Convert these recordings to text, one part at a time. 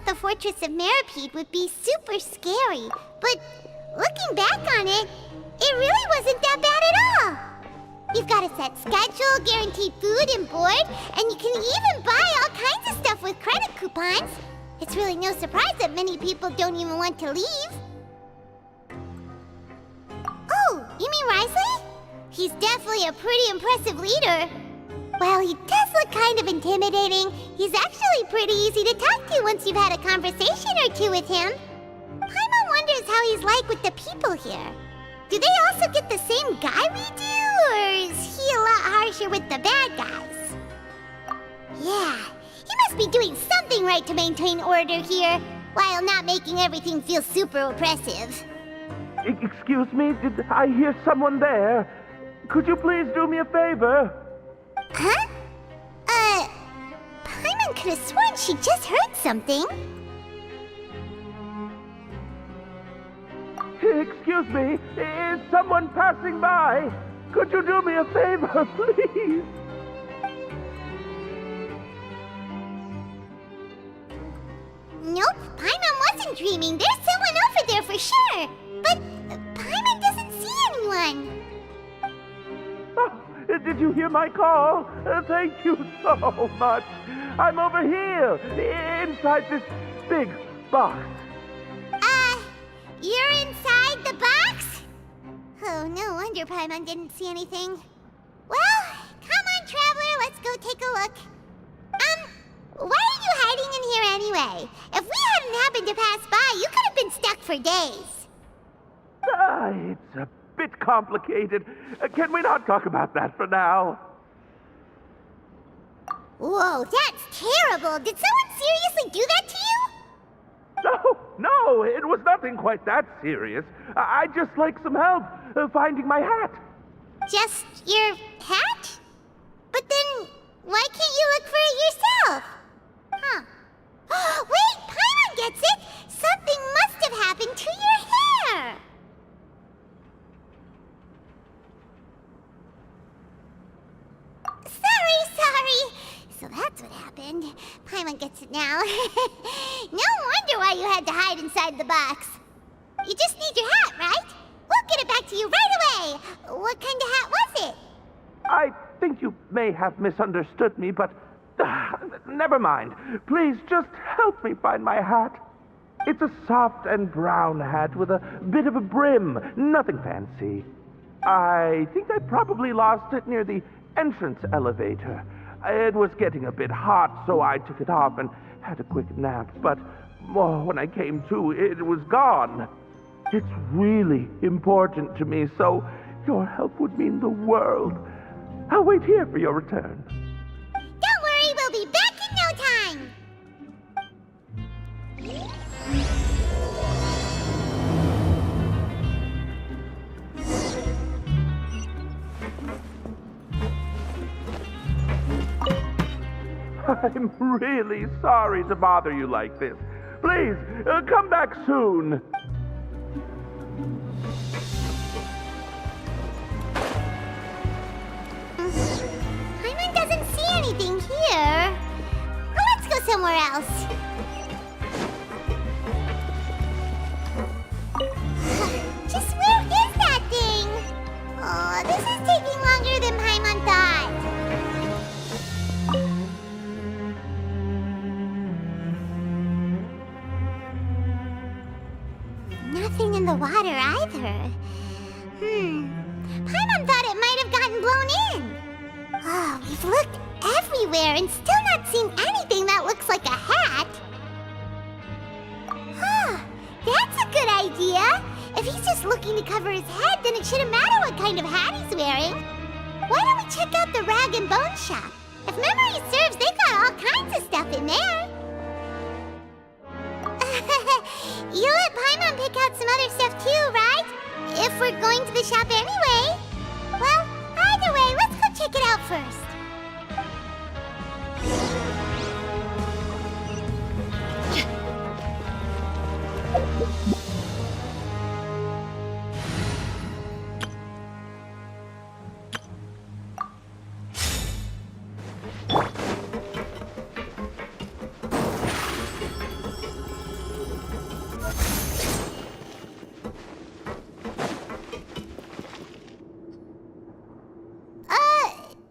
The Fortress of Meripede would be super scary, but looking back on it, it really wasn't that bad at all. You've got a set schedule, guaranteed food and board, and you can even buy all kinds of stuff with credit coupons. It's really no surprise that many people don't even want to leave. Oh, you mean Wriothesley? He's definitely a pretty impressive leader. While he does look kind of intimidating, he's actually pretty easy to talk to once you've had a conversation or two with him. Paimon wonders how he's like with the people here. Do they also get the same guy we do, or is he a lot harsher with the bad guys? Yeah, he must be doing something right to maintain order here, while not making everything feel super oppressive. Excuse me, did I hear someone there? Could you please do me a favor? Huh? Paimon could have sworn she just heard something. Excuse me, is someone passing by? Could you do me a favor, please? Nope, Paimon wasn't dreaming. There's someone over there for sure. But Paimon doesn't see anyone. Did you hear my call? Thank you so much. I'm over here, inside this big box. You're inside the box? Oh, no wonder Paimon didn't see anything. Well, come on, Traveler, let's go take a look. Why are you hiding in here anyway? If we hadn't happened to pass by, you could have been stuck for days. It's a bit complicated. Can we not talk about that for now? Whoa, that's terrible. Did someone seriously do that to you? No, it was nothing quite that serious. I'd just like some help finding my hat. Just your hat? But then, why can't you look for it yourself? Huh. Wait, Paimon gets it! Something must have happened to your hair! Sorry. So that's what happened. Paimon gets it now. No wonder why you had to hide inside the box. You just need your hat, right? We'll get it back to you right away. What kind of hat was it? I think you may have misunderstood me, but never mind. Please just help me find my hat. It's a soft and brown hat with a bit of a brim. Nothing fancy. I think I probably lost it near the entrance elevator. It was getting a bit hot, so I took it off and had a quick nap. But when I came to, it was gone. It's really important to me, so your help would mean the world. I'll wait here for your return. Don't worry, we'll be back in no time. I'm really sorry to bother you like this. Please, come back soon. Paimon doesn't see anything here. Let's go somewhere else. Just where is that thing? Oh, this is taking longer than Paimon thought. Nothing in the water either. Paimon thought it might have gotten blown in. Oh, I've looked everywhere and still not seen anything that looks like a hat. Huh, that's a good idea. If he's just looking to cover his head, then it shouldn't matter what kind of hat he's wearing. Why don't we check out the Rag and Bone Shop? If memory serves, they've got all kinds of stuff in there. You let Paimon pick out some other stuff too, right? If we're going to the shop anyway. Well, either way, let's go check it out first.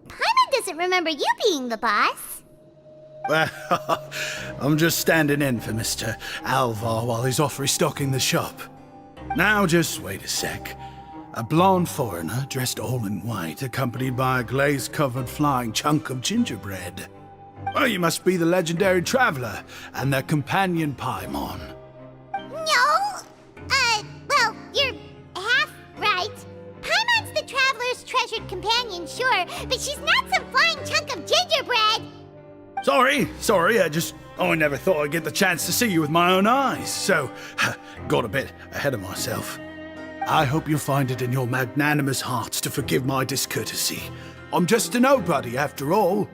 Paimon doesn't remember you being the boss. Well, I'm just standing in for Mr. Alvar while he's off restocking the shop. Now just wait a sec. A blonde foreigner dressed all in white, accompanied by a glaze-covered flying chunk of gingerbread. Well, you must be the legendary traveler and their companion Paimon. No! Well, you're half right. Paimon's the traveler's treasured companion, sure, but she's not some flying chunk of gingerbread! Sorry, I never thought I'd get the chance to see you with my own eyes, so got a bit ahead of myself. I hope you'll find it in your magnanimous hearts to forgive my discourtesy. I'm just a nobody, after all.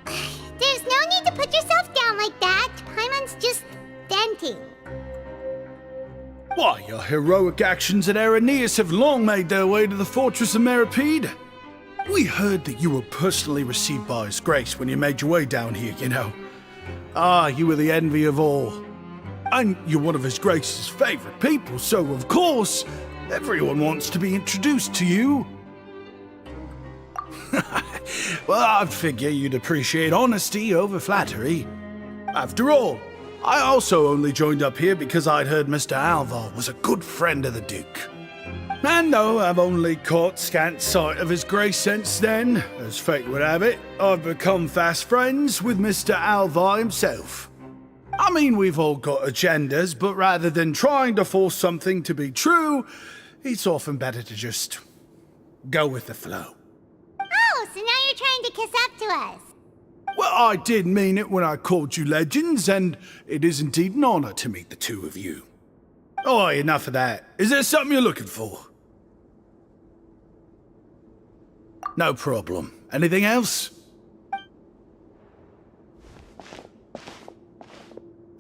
There's no need to put yourself down like that. Paimon's just venting. Why, your heroic actions at Araneus have long made their way to the fortress of Meripede. We heard that you were personally received by His Grace when you made your way down here, you know. You were the envy of all. And you're one of His Grace's favorite people, so of course, everyone wants to be introduced to you. Well, I'd figure you'd appreciate honesty over flattery. After all, I also only joined up here because I'd heard Mr. Alvar was a good friend of the Duke. And though I've only caught scant sight of His Grace since then, as fate would have it, I've become fast friends with Mr. Alvar himself. I mean, we've all got agendas, but rather than trying to force something to be true, it's often better to just go with the flow. Oh, so now you're trying to kiss up to us. Well, I did mean it when I called you legends, and it is indeed an honor to meet the two of you. Oh, enough of that. Is there something you're looking for? No problem. Anything else?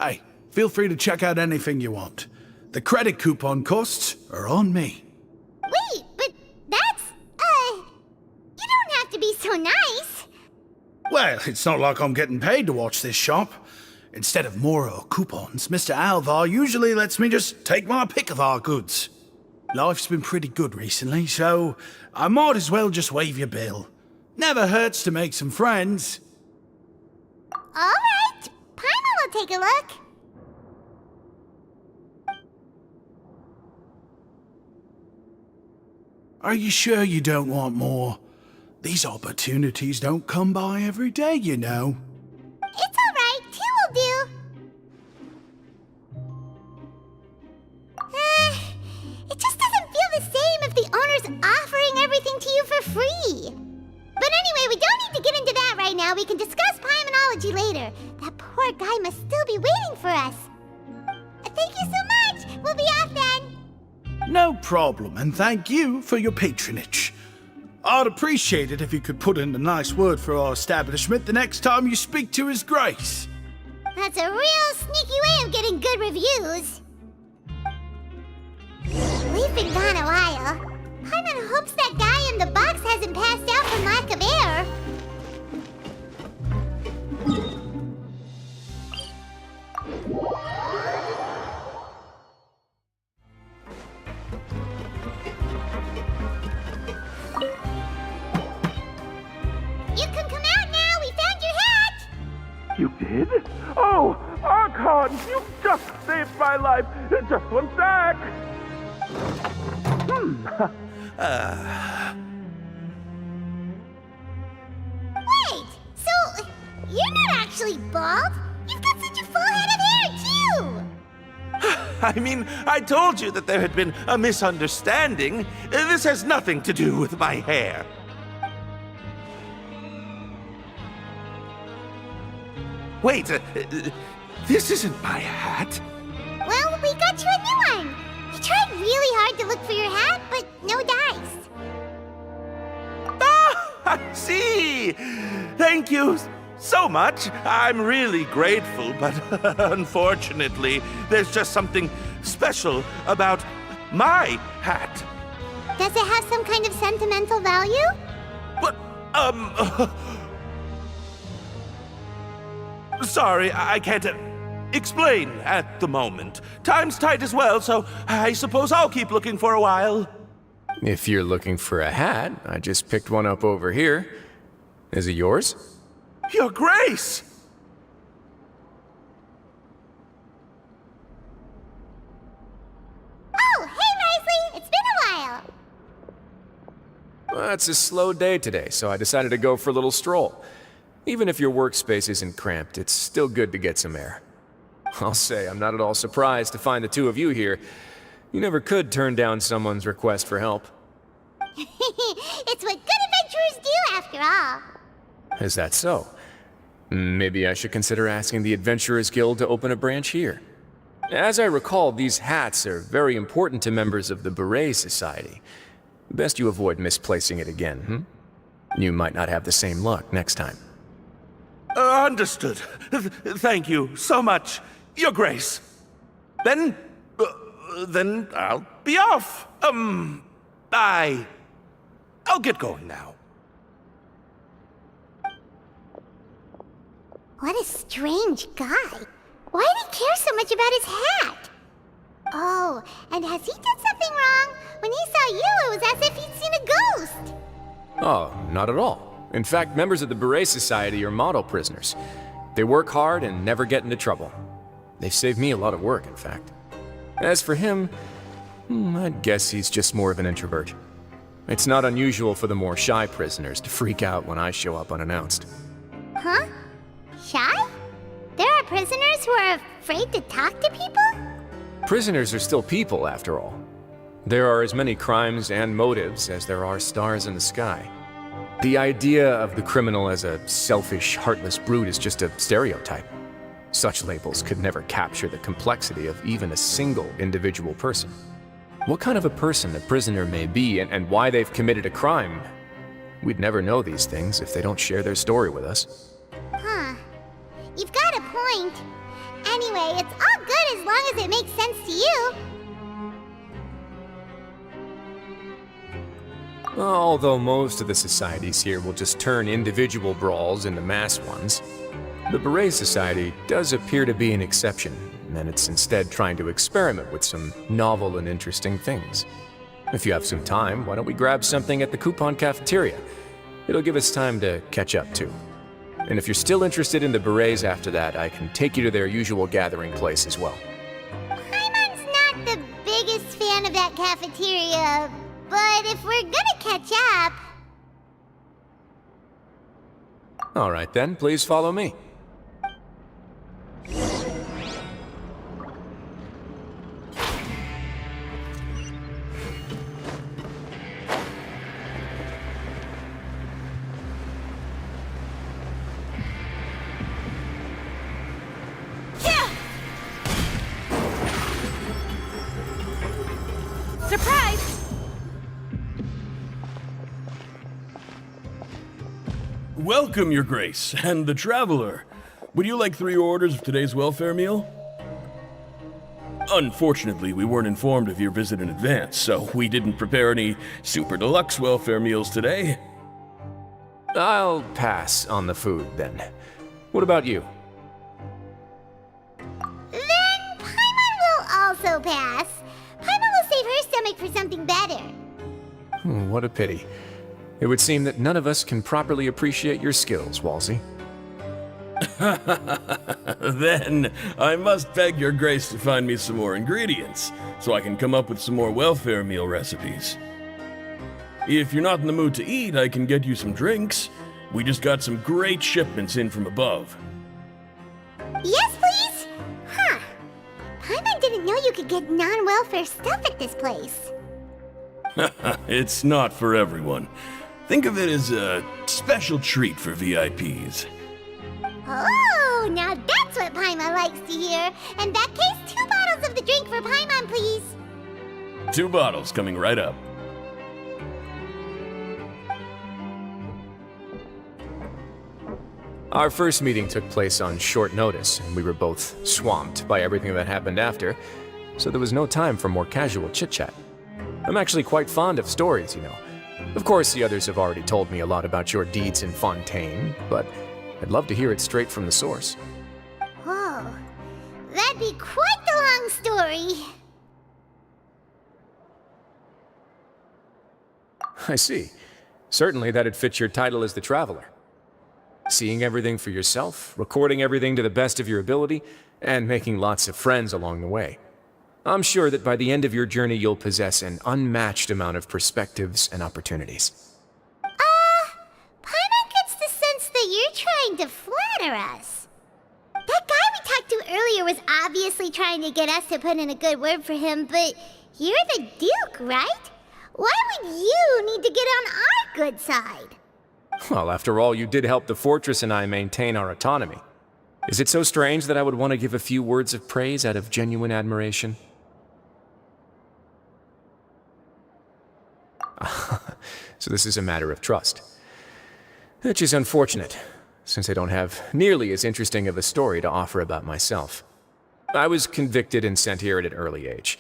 Hey, feel free to check out anything you want. The credit coupon costs are on me. Wait, but that's, you don't have to be so nice. Well, it's not like I'm getting paid to watch this shop. Instead of more coupons, Mr. Alvar usually lets me just take my pick of our goods. Life's been pretty good recently, so I might as well just waive your bill. Never hurts to make some friends. All right, Paimon will take a look. Are you sure you don't want more? These opportunities don't come by every day, you know. It's all right, two will do. It just doesn't feel the same if the owner's offering everything to you for free. But anyway, we don't need to get into that right now. We can discuss Paimonology later. That poor guy must still be waiting for us. Thank you so much. We'll be off then. No problem, and thank you for your patronage. I'd appreciate it if you could put in a nice word for our establishment the next time you speak to His Grace. That's a real sneaky way of getting good reviews. We've been gone a while. Paimon hopes that guy in the box hasn't passed out from lack of air. You can come out now. We found your hat. You did? Oh, Archon, you just saved my life. Just one sec. you're not actually bald. You've got such a full head of hair, too. I mean, I told you that there had been a misunderstanding. This has nothing to do with my hair. Wait, this isn't my hat. Well, we got you a new one. You tried really hard to look for your hat, but no dice. Ah, I see. Thank you so much. I'm really grateful, but unfortunately, there's just something special about my hat. Does it have some kind of sentimental value? But, sorry, I can't explain at the moment. Time's tight as well, so I suppose I'll keep looking for a while. If you're looking for a hat, I just picked one up over here. Is it yours? Your Grace! Oh, hey, Wriothesley! It's been a while. Well, it's a slow day today, so I decided to go for a little stroll. Even if your workspace isn't cramped, it's still good to get some air. I'll say I'm not at all surprised to find the two of you here. You never could turn down someone's request for help. It's what good adventurers do, after all. Is that so? Maybe I should consider asking the Adventurers Guild to open a branch here. As I recall, these hats are very important to members of the Beret Society. Best you avoid misplacing it again, You might not have the same luck next time. Understood. Thank you so much, Your Grace. Then I'll be off. I'll get going now. What a strange guy. Why did he care so much about his hat? Oh, and has he done something wrong? When he saw you, it was as if he'd seen a ghost. Oh, not at all. In fact, members of the Beret Society are model prisoners. They work hard and never get into trouble. They've saved me a lot of work, in fact. As for him, I'd guess he's just more of an introvert. It's not unusual for the more shy prisoners to freak out when I show up unannounced. Huh? Shy? There are prisoners who are afraid to talk to people? Prisoners are still people, after all. There are as many crimes and motives as there are stars in the sky. The idea of the criminal as a selfish, heartless brute is just a stereotype. Such labels could never capture the complexity of even a single individual person. What kind of a person a prisoner may be and why they've committed a crime, we'd never know these things if they don't share their story with us. Huh. You've got a point. Anyway, it's all good as long as it makes sense to you. Although most of the societies here will just turn individual brawls into mass ones, the Beret Society does appear to be an exception, and it's instead trying to experiment with some novel and interesting things. If you have some time, why don't we grab something at the Coupon Cafeteria? It'll give us time to catch up too. And if you're still interested in the Berets after that, I can take you to their usual gathering place as well. Paimon's not the biggest fan of that cafeteria, but if we're gonna catch up... All right then, please follow me. Surprise! Welcome, Your Grace, and the Traveler. Would you like 3 orders of today's welfare meal? Unfortunately, we weren't informed of your visit in advance, so we didn't prepare any super deluxe welfare meals today. I'll pass on the food then. What about you? Then Paimon will also pass. Paimon will save her stomach for something better. What a pity. It would seem that none of us can properly appreciate your skills, Walsey. Then, I must beg Your Grace to find me some more ingredients, so I can come up with some more welfare meal recipes. If you're not in the mood to eat, I can get you some drinks. We just got some great shipments in from above. Yes, please? Huh. Paimon didn't know you could get non-welfare stuff at this place. It's not for everyone. Think of it as a special treat for VIPs. Oh, now that's what Paimon likes to hear. In that case, 2 bottles of the drink for Paimon, please. 2 bottles coming right up. Our first meeting took place on short notice, and we were both swamped by everything that happened after, so there was no time for more casual chit-chat. I'm actually quite fond of stories, you know. Of course, the others have already told me a lot about your deeds in Fontaine, but I'd love to hear it straight from the source. Oh, that'd be quite the long story. I see. Certainly that'd fit your title as the Traveler. Seeing everything for yourself, recording everything to the best of your ability, and making lots of friends along the way. I'm sure that by the end of your journey you'll possess an unmatched amount of perspectives and opportunities. Paimon gets the sense that you're trying to flatter us. That guy we talked to earlier was obviously trying to get us to put in a good word for him, but you're the Duke, right? Why would you need to get on our good side? Well, after all, you did help the fortress and I maintain our autonomy. Is it so strange that I would want to give a few words of praise out of genuine admiration? So this is a matter of trust. Which is unfortunate, since I don't have nearly as interesting of a story to offer about myself. I was convicted and sent here at an early age.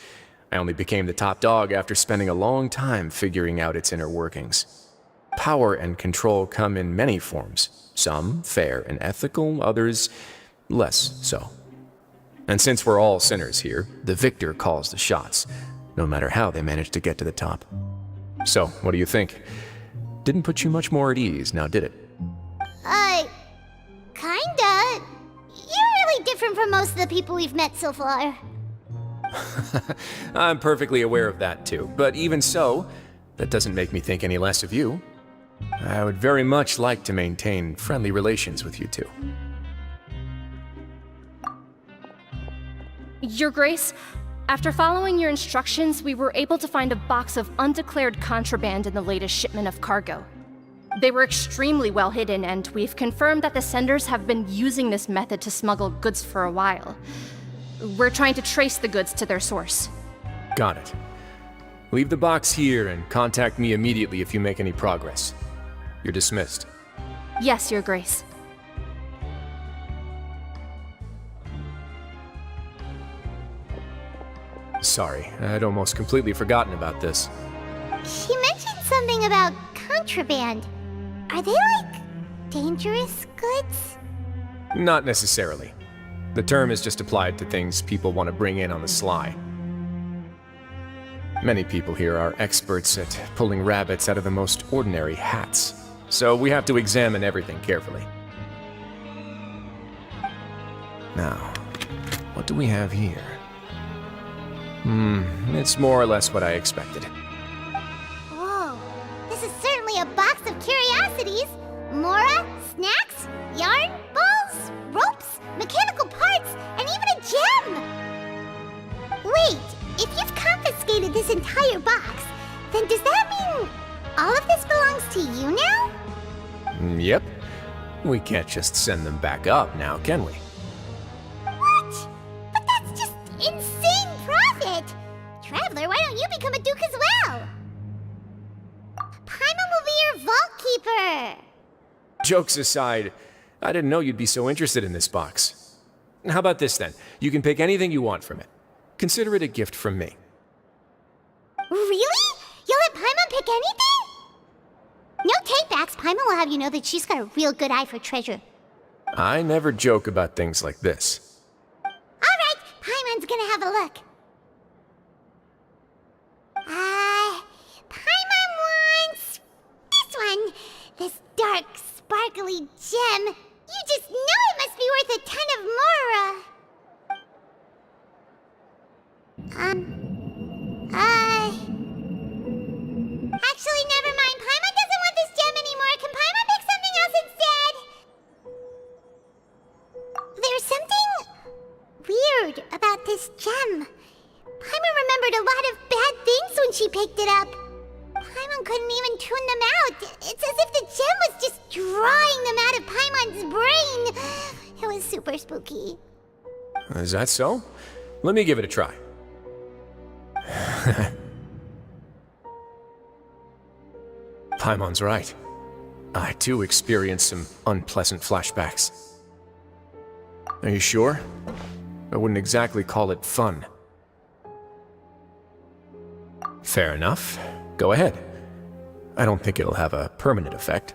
I only became the top dog after spending a long time figuring out its inner workings. Power and control come in many forms, some fair and ethical, others less so. And since we're all sinners here, the victor calls the shots, no matter how they manage to get to the top. So, what do you think? Didn't put you much more at ease, now did it? Kinda. You're really different from most of the people we've met so far. I'm perfectly aware of that too, but even so, that doesn't make me think any less of you. I would very much like to maintain friendly relations with you two. Your Grace, after following your instructions, we were able to find a box of undeclared contraband in the latest shipment of cargo. They were extremely well hidden, and we've confirmed that the senders have been using this method to smuggle goods for a while. We're trying to trace the goods to their source. Got it. Leave the box here and contact me immediately if you make any progress. You're dismissed. Yes, Your Grace. Sorry, I'd almost completely forgotten about this. She mentioned something about contraband. Are they, like, dangerous goods? Not necessarily. The term is just applied to things people want to bring in on the sly. Many people here are experts at pulling rabbits out of the most ordinary hats, so we have to examine everything carefully. Now, what do we have here? It's more or less what I expected. Whoa, this is certainly a box of curiosities. Mora, snacks, yarn, balls, ropes, mechanical parts, and even a gem! Wait, if you've confiscated this entire box, then does that mean all of this belongs to you now? Yep. We can't just send them back up now, can we? What? But that's just insane profit! Traveler, why don't you become a duke as well? Paimon will be your vault keeper! Jokes aside, I didn't know you'd be so interested in this box. How about this then? You can pick anything you want from it. Consider it a gift from me. Really? You'll let Paimon pick anything? No takebacks. Paimon will have you know that she's got a real good eye for treasure. I never joke about things like this. Alright, Paimon's gonna have a look. Paimon wants this one. This dark, sparkly gem. You just know it must be worth a ton of Mora. Actually, never mind. Paimon doesn't want this gem anymore. Can Paimon pick something else Paimon's brain. It was super spooky. Is that so? Let me give it a try. Paimon's right. I too experienced some unpleasant flashbacks. Are you sure? I wouldn't exactly call it fun. Fair enough. Go ahead. I don't think it'll have a permanent effect.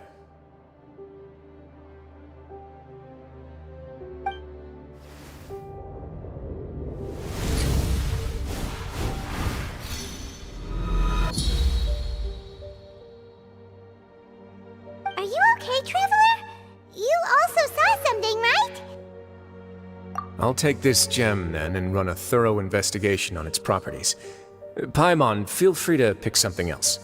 Are you okay, Traveler? You also saw something, right? I'll take this gem then and run a thorough investigation on its properties. Paimon, feel free to pick something else.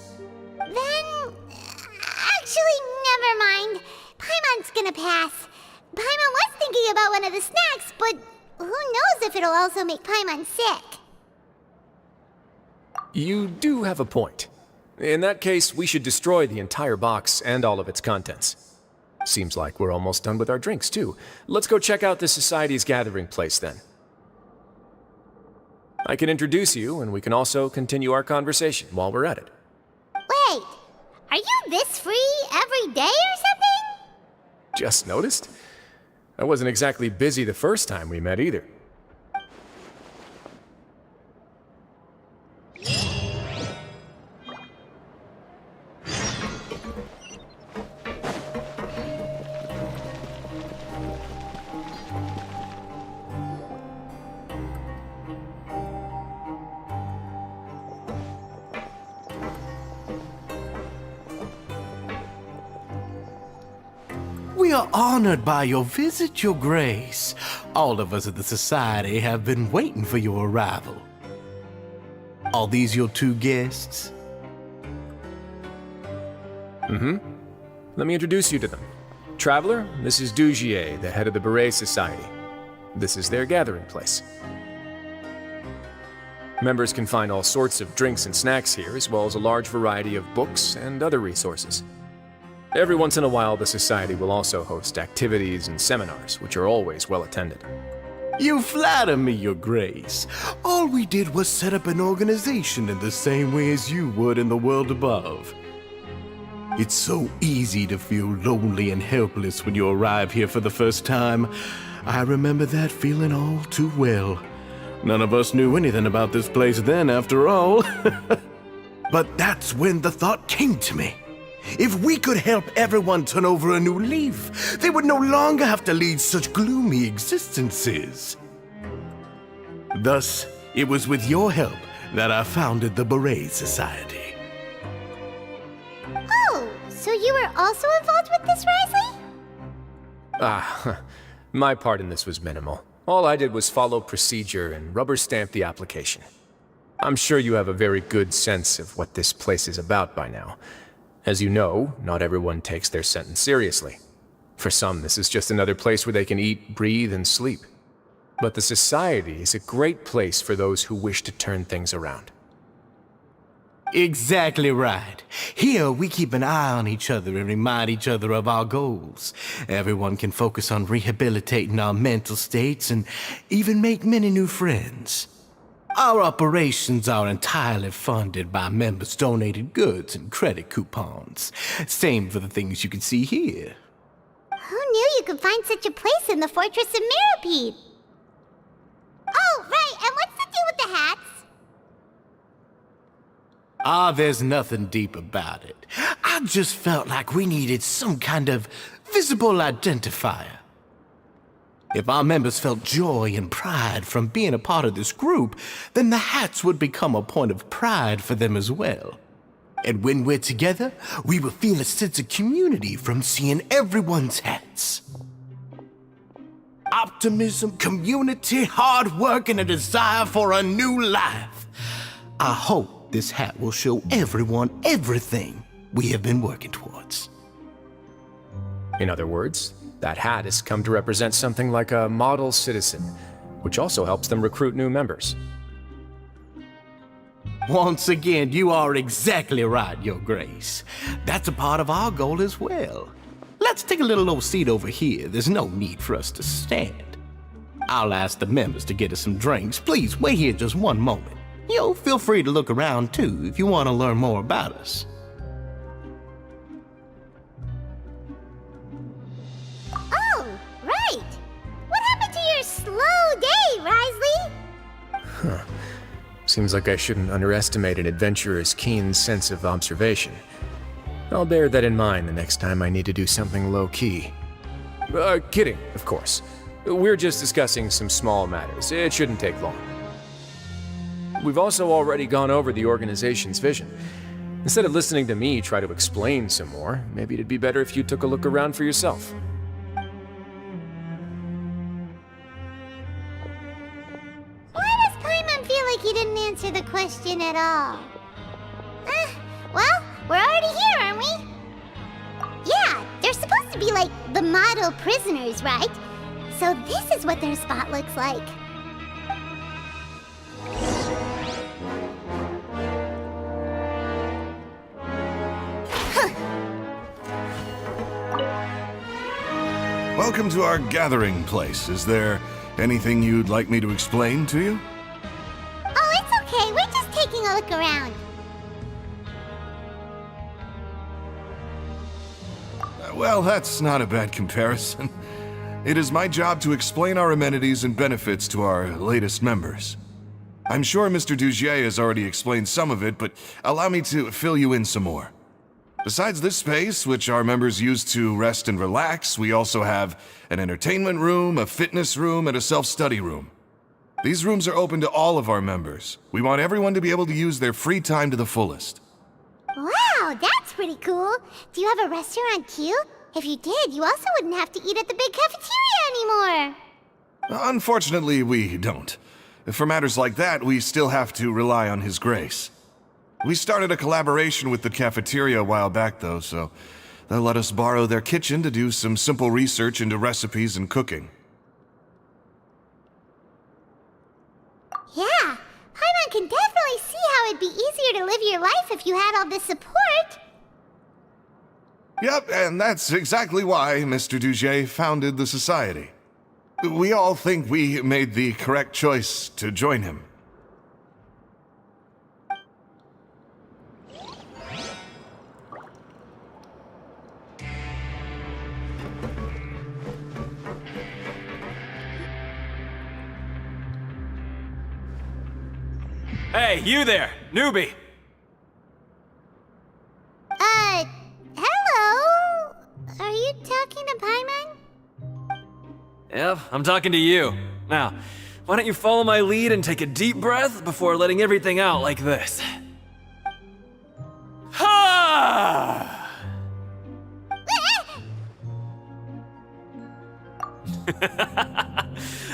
Then... actually, never mind. Paimon's gonna pass. Paimon was thinking about one of the snacks, but who knows if it'll also make Paimon sick. You do have a point. In that case, we should destroy the entire box and all of its contents. Seems like we're almost done with our drinks, too. Let's go check out the Society's gathering place, then. I can introduce you, and we can also continue our conversation while we're at it. Wait, are you this free every day or something? Just noticed? I wasn't exactly busy the first time we met, either. We are honored by your visit, Your Grace. All of us at the Society have been waiting for your arrival. Are these your two guests? Let me introduce you to them. Traveler, this is Dugier, the head of the Beret Society. This is their gathering place. Members can find all sorts of drinks and snacks here, as well as a large variety of books and other resources. Every once in a while, the Society will also host activities and seminars, which are always well attended. You flatter me, Your Grace. All we did was set up an organization in the same way as you would in the world above. It's so easy to feel lonely and helpless when you arrive here for the first time. I remember that feeling all too well. None of us knew anything about this place then, after all. But that's when the thought came to me. If we could help everyone turn over a new leaf, they would no longer have to lead such gloomy existences. Thus, it was with your help that I founded the Beret Society. Oh, so you were also involved with this, Wriothesley? My part in this was minimal. All I did was follow procedure and rubber stamp the application. I'm sure you have a very good sense of what this place is about by now. As you know, not everyone takes their sentence seriously. For some, this is just another place where they can eat, breathe, and sleep. But the Society is a great place for those who wish to turn things around. Exactly right. Here, we keep an eye on each other and remind each other of our goals. Everyone can focus on rehabilitating our mental states and even make many new friends. Our operations are entirely funded by members' donated goods and credit coupons. Same for the things you can see here. Who knew you could find such a place in the Fortress of Mirapede? Oh, right, and what's the deal with the hats? There's nothing deep about it. I just felt like we needed some kind of visible identifier. If our members felt joy and pride from being a part of this group, then the hats would become a point of pride for them as well. And when we're together, we will feel a sense of community from seeing everyone's hats. Optimism, community, hard work, and a desire for a new life. I hope this hat will show everyone everything we have been working towards. In other words, that hat has come to represent something like a model citizen, which also helps them recruit new members. Once again, you are exactly right, Your Grace. That's a part of our goal as well. Let's let's take a little old seat over here. There's no need for us to stand. I'll ask the members to get us some drinks. Please wait here just one moment. Feel free to look around too if you want to learn more about us. Oh, right. What happened to your slow day, Wriothesley? Seems like I shouldn't underestimate an adventurer's keen sense of observation. I'll bear that in mind the next time I need to do something low-key. Kidding, of course. We're just discussing some small matters. It shouldn't take long. We've also already gone over the organization's vision. Instead of listening to me try to explain some more, maybe it'd be better if you took a look around for yourself. Why does Paimon feel like he didn't answer the question at all? Well, we're already here, aren't we? Yeah, they're supposed to be like the model prisoners, right? So this is what their spot looks like. Welcome to our gathering place. Is there anything you'd like me to explain to you? Oh, it's okay. We're just taking a look around. Well, that's not a bad comparison. It is my job to explain our amenities and benefits to our latest members. I'm sure Mr. Dugier has already explained some of it, but allow me to fill you in some more. Besides this space, which our members use to rest and relax, we also have an entertainment room, a fitness room, and a self-study room. These rooms are open to all of our members. We want everyone to be able to use their free time to the fullest. Wow, that's pretty cool. Do you have a restaurant too? If you did, you also wouldn't have to eat at the big cafeteria anymore. Unfortunately, we don't. For matters like that, we still have to rely on His grace. We started a collaboration with the cafeteria a while back, though, so they'll let us borrow their kitchen to do some simple research into recipes and cooking. Yeah, Paimon can definitely see how it'd be easier to live your life if you had all this support. Yep, and that's exactly why Mr. Dugier founded the society. We all think we made the correct choice to join him. Hey, you there, newbie! Hello? Are you talking to Paimon? Yep, I'm talking to you. Now, why don't you follow my lead and take a deep breath before letting everything out like this? Ha!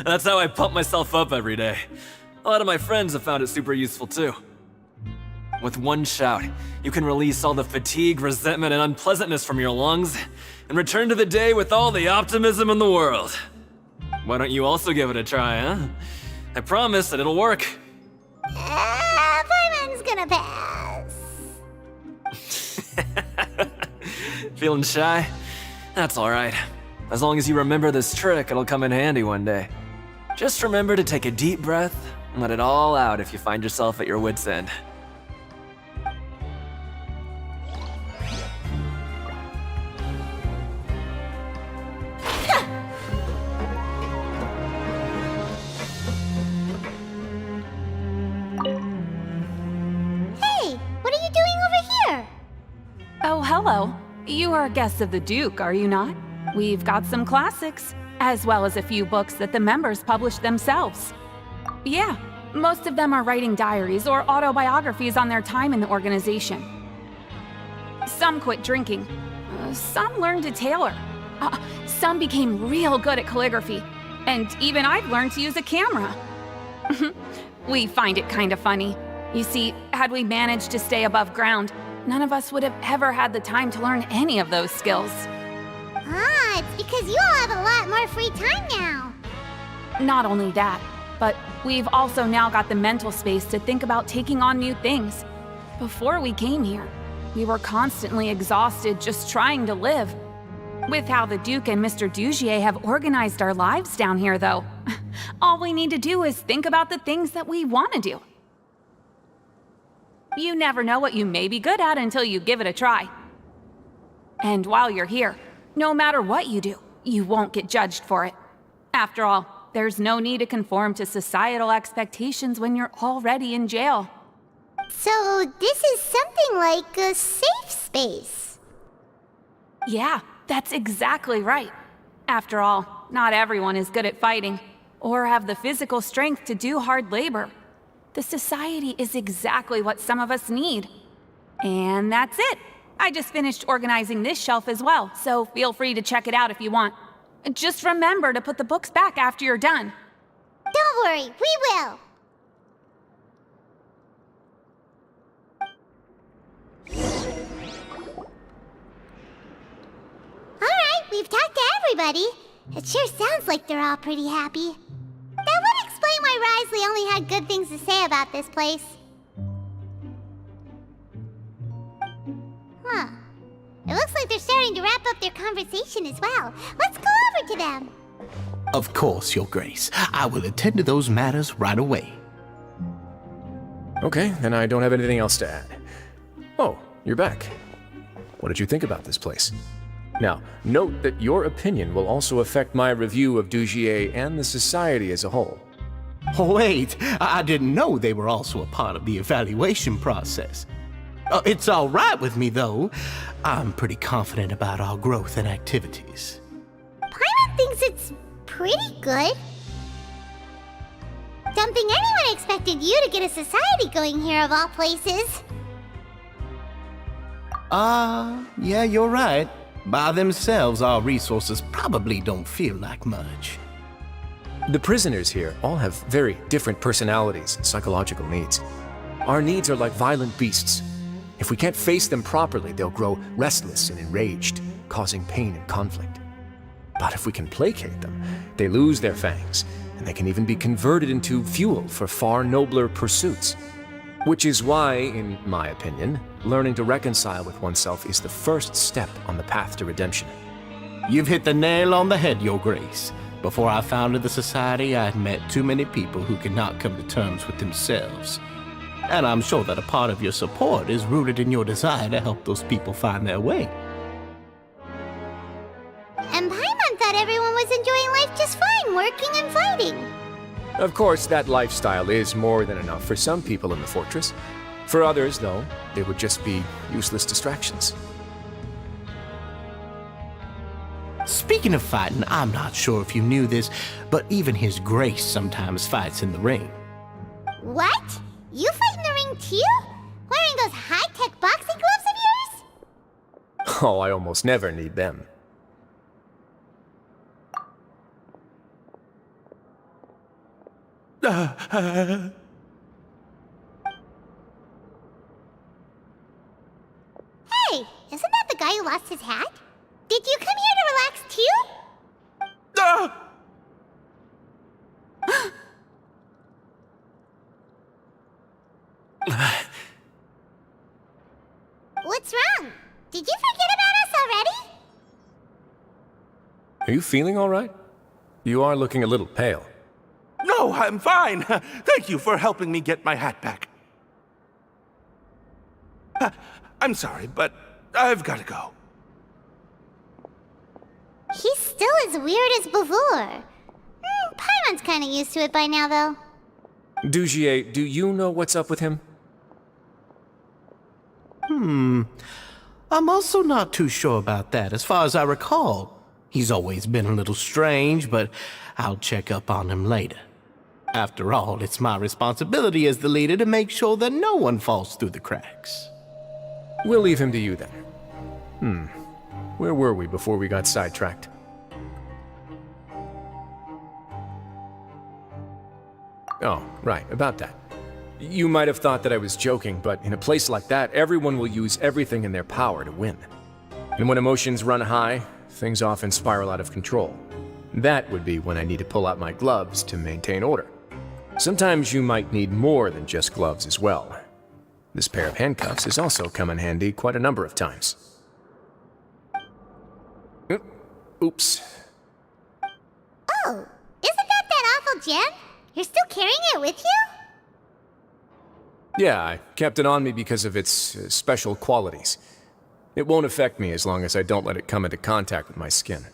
That's how I pump myself up every day. A lot of my friends have found it super useful too. With one shout, you can release all the fatigue, resentment, and unpleasantness from your lungs and return to the day with all the optimism in the world. Why don't you also give it a try, huh? I promise that it'll work. Paimon's gonna pass. Feeling shy? That's alright. As long as you remember this trick, it'll come in handy one day. Just remember to take a deep breath and let it all out if you find yourself at your wit's end. Hey, what are you doing over here? Oh, hello. You are guests of the Duke, are you not? We've got some classics, as well as a few books that the members published themselves. Yeah, most of them are writing diaries or autobiographies on their time in the organization. Some quit drinking. Some learned to tailor. Some became real good at calligraphy. And even I've learned to use a camera. We find it kind of funny. You see, had we managed to stay above ground, none of us would have ever had the time to learn any of those skills. Ah, it's because you all have a lot more free time now. Not only that, but we've also now got the mental space to think about taking on new things. Before we came here, we were constantly exhausted just trying to live. With how the Duke and Mr. Dugier have organized our lives down here, though, all we need to do is think about the things that we want to do. You never know what you may be good at until you give it a try. And while you're here, no matter what you do, you won't get judged for it. After all, there's no need to conform to societal expectations when you're already in jail. So this is something like a safe space. Yeah, that's exactly right. After all, not everyone is good at fighting, or have the physical strength to do hard labor. The society is exactly what some of us need. And that's it. I just finished organizing this shelf as well, so feel free to check it out if you want. Just remember to put the books back after you're done. Don't worry, we will. Alright, we've talked to everybody. It sure sounds like they're all pretty happy. That would explain why Wriothesley only had good things to say about this place. Huh. It looks like they're starting to wrap up their conversation as well. Let's go over to them. Of course, Your Grace. I will attend to those matters right away. Okay, then I don't have anything else to add. Oh, you're back. What did you think about this place? Now, note that your opinion will also affect my review of Dugier and the society as a whole. Wait, I didn't know they were also a part of the evaluation process. It's all right with me, though. I'm pretty confident about our growth and activities. Paimon thinks it's pretty good. Don't think anyone expected you to get a society going here of all places. Yeah, you're right. By themselves, our resources probably don't feel like much. The prisoners here all have very different personalities and psychological needs. Our needs are like violent beasts. If we can't face them properly, they'll grow restless and enraged, causing pain and conflict. But if we can placate them, they lose their fangs, and they can even be converted into fuel for far nobler pursuits. Which is why, in my opinion, learning to reconcile with oneself is the first step on the path to redemption. You've hit the nail on the head, Your Grace. Before I founded the Society, I'd met too many people who could not come to terms with themselves. And I'm sure that a part of your support is rooted in your desire to help those people find their way. And Paimon thought everyone was enjoying life just fine, working and fighting. Of course, that lifestyle is more than enough for some people in the fortress. For others, though, they would just be useless distractions. Speaking of fighting, I'm not sure if you knew this, but even His Grace sometimes fights in the ring. What? You fight in the ring too? Wearing those high-tech boxing gloves of yours? Oh, I almost never need them. Hey, isn't that the guy who lost his hat? Did you come here to relax too? What's wrong? Did you forget about us already? Are you feeling all right? You are looking a little pale. No, I'm fine. Thank you for helping me get my hat back. I'm sorry, but I've got to go. He's still as weird as before. Paimon's kind of used to it by now, though. Dugier, do you know what's up with him? I'm also not too sure about that. As far as I recall, he's always been a little strange, but I'll check up on him later. After all, it's my responsibility as the leader to make sure that no one falls through the cracks. We'll leave him to you then. Where were we before we got sidetracked? Oh, right, about that. You might have thought that I was joking, but in a place like that, everyone will use everything in their power to win. And when emotions run high, things often spiral out of control. That would be when I need to pull out my gloves to maintain order. Sometimes you might need more than just gloves as well. This pair of handcuffs has also come in handy quite a number of times. oops. Oh, isn't that awful gem? You're still carrying it with you? Yeah, I kept it on me because of its special qualities. It won't affect me as long as I don't let it come into contact with my skin.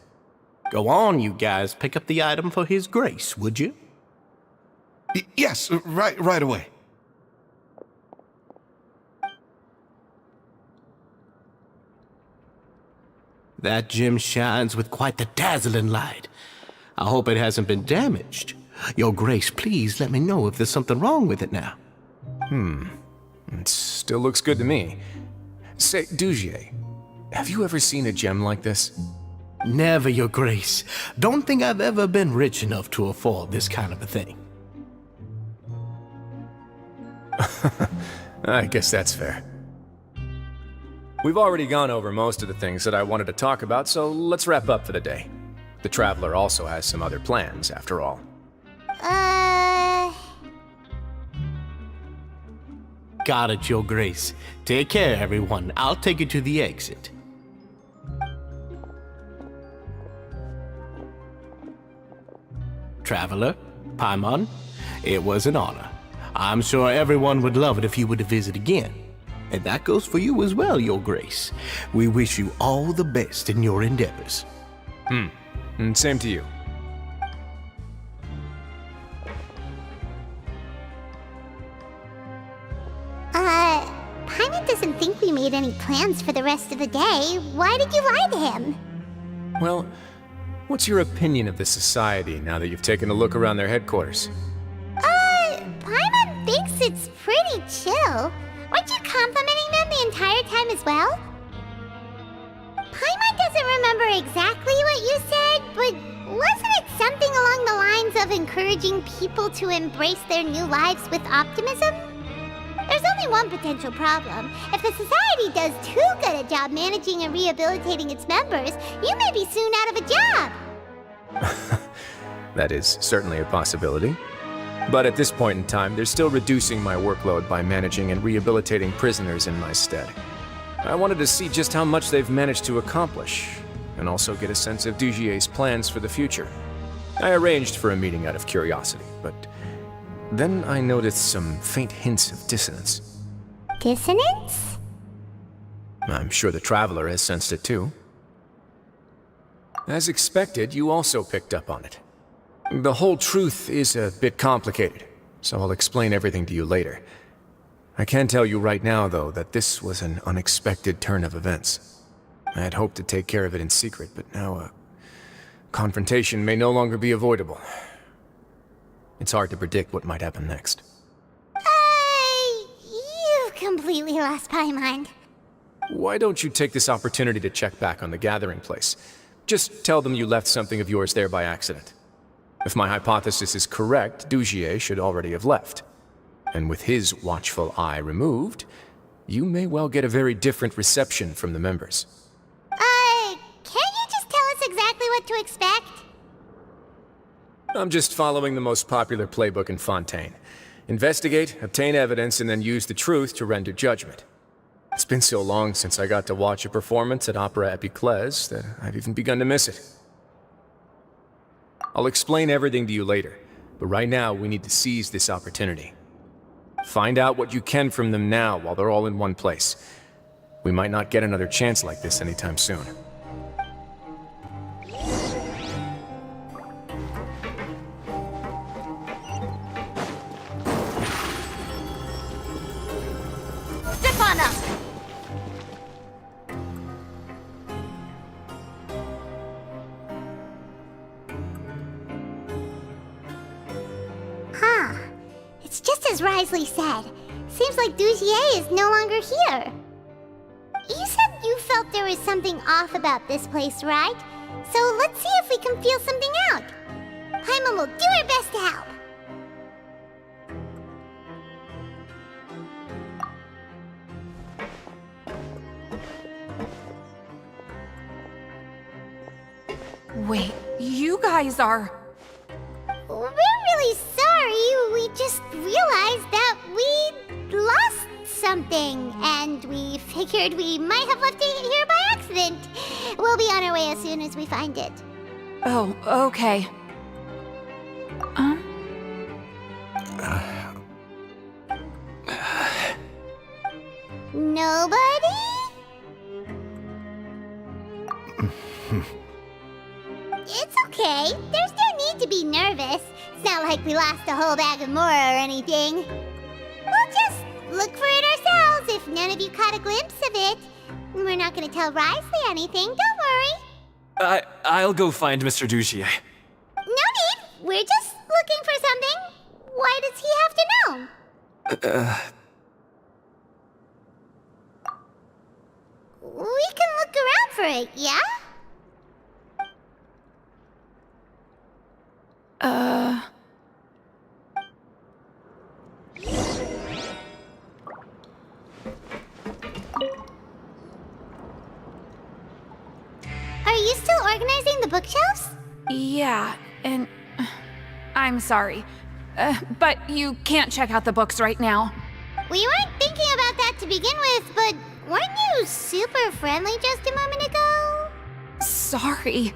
Go on, you guys. Pick up the item for His Grace, would you? Yes, right away. That gem shines with quite the dazzling light. I hope it hasn't been damaged. Your Grace, please let me know if there's something wrong with it now. It still looks good to me. Say, Dugier, have you ever seen a gem like this? Never, Your Grace. Don't think I've ever been rich enough to afford this kind of a thing. I guess that's fair. We've already gone over most of the things that I wanted to talk about, so let's wrap up for the day. The Traveler also has some other plans, after all. Got it, Your Grace. Take care, everyone. I'll take you to the exit. Traveler, Paimon, it was an honor. I'm sure everyone would love it if you were to visit again. And that goes for you as well, Your Grace. We wish you all the best in your endeavors. And same to you. Paimon doesn't think we made any plans for the rest of the day. Why did you lie to him? Well, what's your opinion of the society now that you've taken a look around their headquarters? Paimon thinks it's pretty chill. Weren't you complimenting them the entire time as well? Paimon doesn't remember exactly what you said, but wasn't it something along the lines of encouraging people to embrace their new lives with optimism? There's only one potential problem. If the society does too good a job managing and rehabilitating its members, you may be soon out of a job. That is certainly a possibility. But at this point in time, they're still reducing my workload by managing and rehabilitating prisoners in my stead. I wanted to see just how much they've managed to accomplish, and also get a sense of Dugier's plans for the future. I arranged for a meeting out of curiosity, but then I noticed some faint hints of dissonance. Dissonance? I'm sure the Traveler has sensed it too. As expected, you also picked up on it. The whole truth is a bit complicated, so I'll explain everything to you later. I can tell you right now, though, that this was an unexpected turn of events. I had hoped to take care of it in secret, but now a confrontation may no longer be avoidable. It's hard to predict what might happen next. You've completely lost my mind. Why don't you take this opportunity to check back on the gathering place? Just tell them you left something of yours there by accident. If my hypothesis is correct, Dugier should already have left. And with his watchful eye removed, you may well get a very different reception from the members. Can't you just tell us exactly what to expect? I'm just following the most popular playbook in Fontaine. Investigate, obtain evidence, and then use the truth to render judgment. It's been so long since I got to watch a performance at Opera Epiclese that I've even begun to miss it. I'll explain everything to you later, but right now we need to seize this opportunity. Find out what you can from them now while they're all in one place. We might not get another chance like this anytime soon. Step on up! Huh. It's just as Wriothesley said. Seems like Dugier is no longer here. You said you felt there was something off about this place, right? So let's see if we can feel something out. Paimon will do her best to help. Wait, you guys are... We're really sorry. We just realized that we lost something, and we figured we might have left it here by accident. We'll be on our way as soon as we find it. Oh, okay. Nobody? It's okay. There's no need to be nervous. It's not like we lost a whole bag of Mora or anything. We'll just look for it ourselves if none of you caught a glimpse of it. We're not gonna tell Wriothesley anything, don't worry. I'll go find Mr. Dugier. No need. We're just looking for something. Why does he have to know? We can look around for it, yeah? Are you still organizing the bookshelves? Yeah, and I'm sorry. But you can't check out the books right now. We weren't thinking about that to begin with, but weren't you super friendly just a moment ago? Sorry.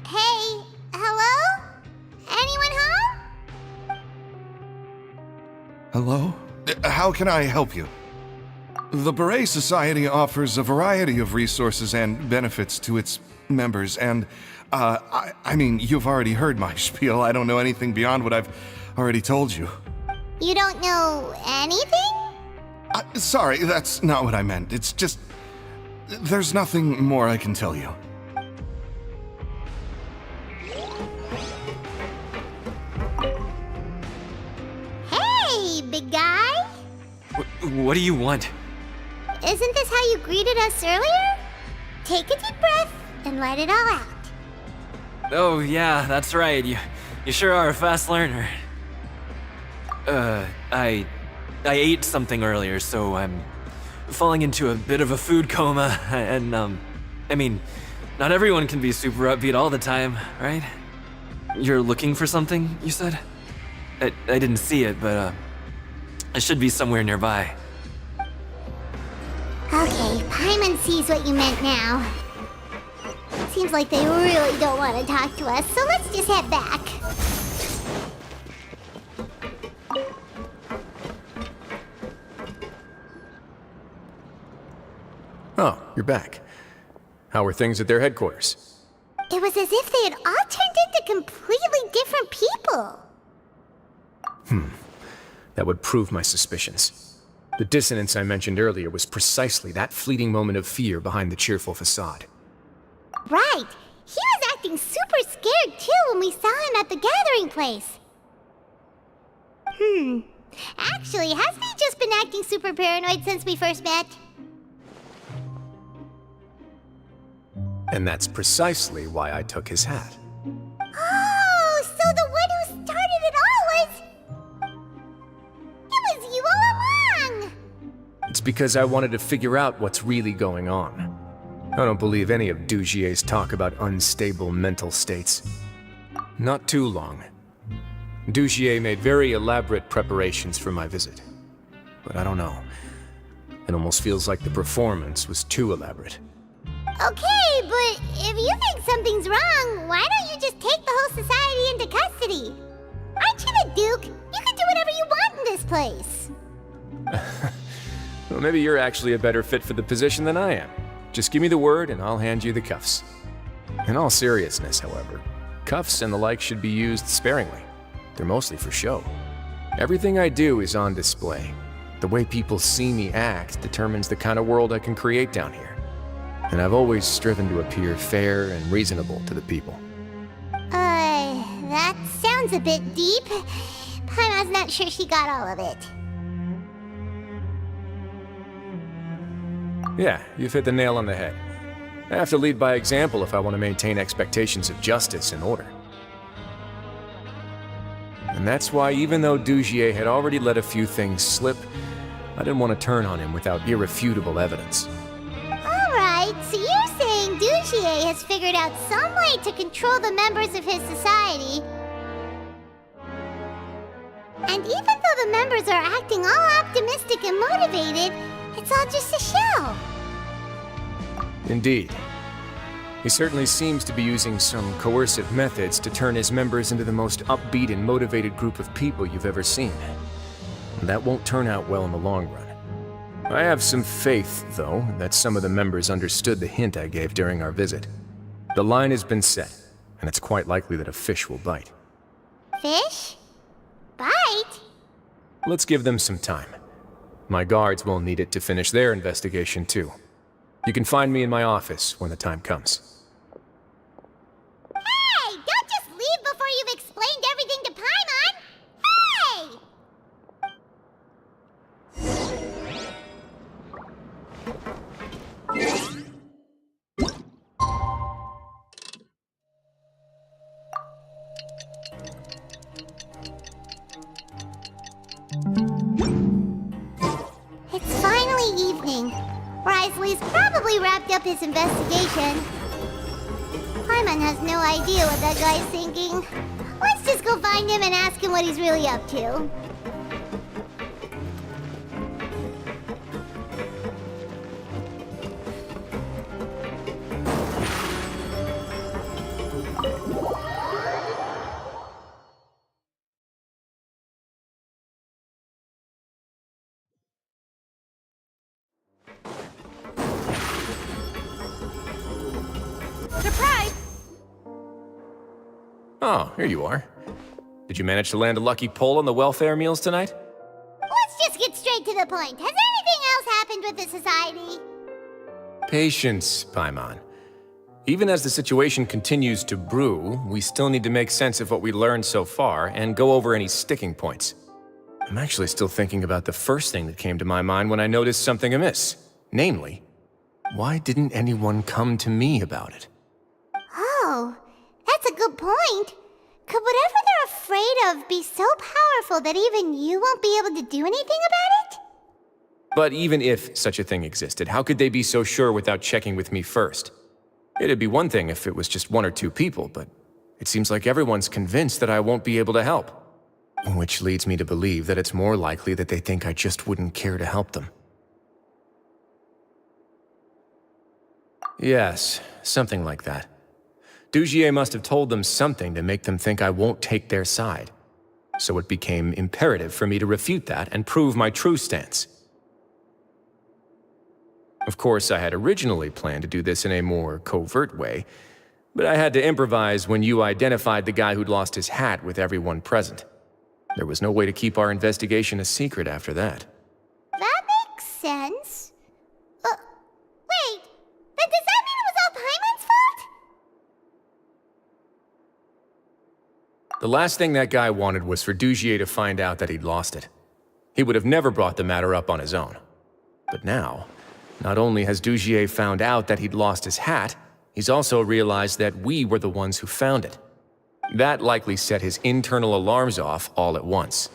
Hey, hello? Anyone home? Hello? How can I help you? The Beret Society offers a variety of resources and benefits to its members, and, I mean, you've already heard my spiel. I don't know anything beyond what I've already told you. You don't know anything? Sorry, that's not what I meant. It's just... there's nothing more I can tell you. Hey, big guy! What do you want? Isn't this how you greeted us earlier? Take a deep breath and let it all out. Oh, yeah, that's right. You sure are a fast learner. I ate something earlier, so I'm falling into a bit of a food coma, and, I mean, not everyone can be super upbeat all the time, right? You're looking for something, you said? I didn't see it, but, it should be somewhere nearby. Okay, Paimon sees what you meant now. Seems like they really don't want to talk to us, so let's just head back. Oh, you're back. How were things at their headquarters? It was as if they had all turned into completely different people. That would prove my suspicions. The dissonance I mentioned earlier was precisely that fleeting moment of fear behind the cheerful facade. Right. He was acting super scared too when we saw him at the gathering place. Actually, hasn't he just been acting super paranoid since we first met? And that's precisely why I took his hat. Oh, so the one who started it all was... It was you all along! It's because I wanted to figure out what's really going on. I don't believe any of Dugier's talk about unstable mental states. Not too long. Dugier made very elaborate preparations for my visit. But I don't know. It almost feels like the performance was too elaborate. Okay, but if you think something's wrong, why don't you just take the whole society into custody? Aren't you the Duke? You can do whatever you want in this place. Well, maybe you're actually a better fit for the position than I am. Just give me the word and I'll hand you the cuffs. In all seriousness, however, cuffs and the like should be used sparingly. They're mostly for show. Everything I do is on display. The way people see me act determines the kind of world I can create down here. And I've always striven to appear fair and reasonable to the people. That sounds a bit deep. Paimon's not sure she got all of it. Yeah, you've hit the nail on the head. I have to lead by example if I want to maintain expectations of justice and order. And that's why even though Dugier had already let a few things slip, I didn't want to turn on him without irrefutable evidence. Alright, so you're saying Dugier has figured out some way to control the members of his society. And even though the the members are acting all optimistic and motivated, it's all just a show. Indeed. He certainly seems to be using some coercive methods to turn his members into the most upbeat and motivated group of people you've ever seen. And that won't turn out well in the long run. I have some faith, though, that some of the members understood the hint I gave during our visit. The line has been set, and it's quite likely that a fish will bite. Fish? Bite? Let's give them some time. My guards will need it to finish their investigation, too. You can find me in my office when the time comes. Hey! Don't just leave before you've explained everything to Paimon! Hey! It's finally evening. Wriothesley's probably wrapped up his investigation. Paimon has no idea what that guy's thinking. Let's just go find him and ask him what he's really up to. Surprise! Oh, here you are. Did you manage to land a lucky pull on the welfare meals tonight? Let's just get straight to the point. Has anything else happened with the society? Patience, Paimon. Even as the situation continues to brew, we still need to make sense of what we learned so far and go over any sticking points. I'm actually still thinking about the first thing that came to my mind when I noticed something amiss. Namely, why didn't anyone come to me about it? Oh, that's a good point. Could whatever they're afraid of be so powerful that even you won't be able to do anything about it? But even if such a thing existed, how could they be so sure without checking with me first? It'd be one thing if it was just one or two people, but it seems like everyone's convinced that I won't be able to help. Which leads me to believe that it's more likely that they think I just wouldn't care to help them. Yes, something like that. Dugier must have told them something to make them think I won't take their side. So it became imperative for me to refute that and prove my true stance. Of course, I had originally planned to do this in a more covert way, but I had to improvise when you identified the guy who'd lost his hat with everyone present. There was no way to keep our investigation a secret after that. That makes sense. Wait, then does that mean it was all Paimon's fault? The last thing that guy wanted was for Dugier to find out that he'd lost it. He would have never brought the matter up on his own. But now, not only has Dugier found out that he'd lost his hat, he's also realized that we were the ones who found it. That likely set his internal alarms off all at once.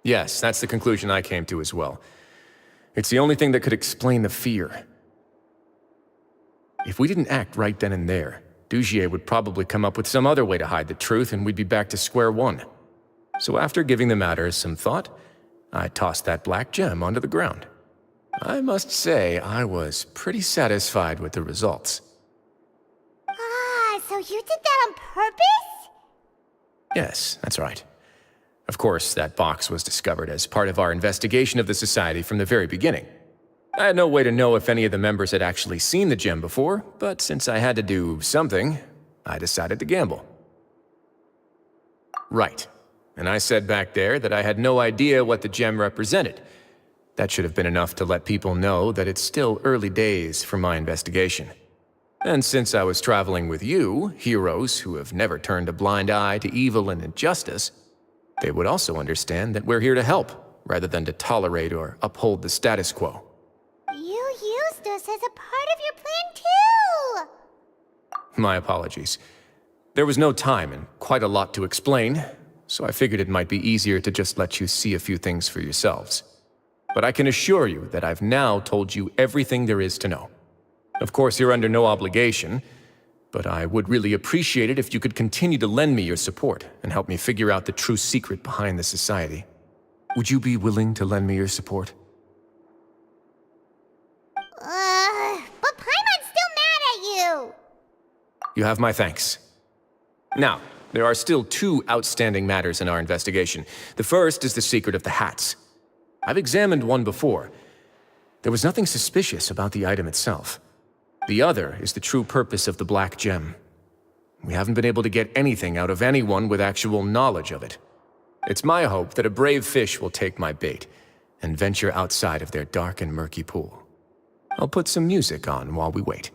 Yes, that's the conclusion I came to as well. It's the only thing that could explain the fear. If we didn't act right then and there, Dugier would probably come up with some other way to hide the truth and we'd be back to square one. So after giving the matter some thought, I tossed that black gem onto the ground. I must say, I was pretty satisfied with the results. Ah, so you did that on purpose? Yes, that's right. Of course, that box was discovered as part of our investigation of the Society from the very beginning. I had no way to know if any of the members had actually seen the gem before, but since I had to do something, I decided to gamble. Right. And I said back there that I had no idea what the gem represented. That should have been enough to let people know that it's still early days for my investigation. And since I was traveling with you, heroes who have never turned a blind eye to evil and injustice, they would also understand that we're here to help, rather than to tolerate or uphold the status quo. You used us as a part of your plan too! My apologies. There was no time and quite a lot to explain, so I figured it might be easier to just let you see a few things for yourselves. But I can assure you that I've now told you everything there is to know. Of course, you're under no obligation, but I would really appreciate it if you could continue to lend me your support and help me figure out the true secret behind the society. Would you be willing to lend me your support? But Paimon's still mad at you! You have my thanks. Now, there are still 2 outstanding matters in our investigation. The first is the secret of the hats. I've examined one before. There was nothing suspicious about the item itself. The other is the true purpose of the black gem. We haven't been able to get anything out of anyone with actual knowledge of it. It's my hope that a brave fish will take my bait and venture outside of their dark and murky pool. I'll put some music on while we wait.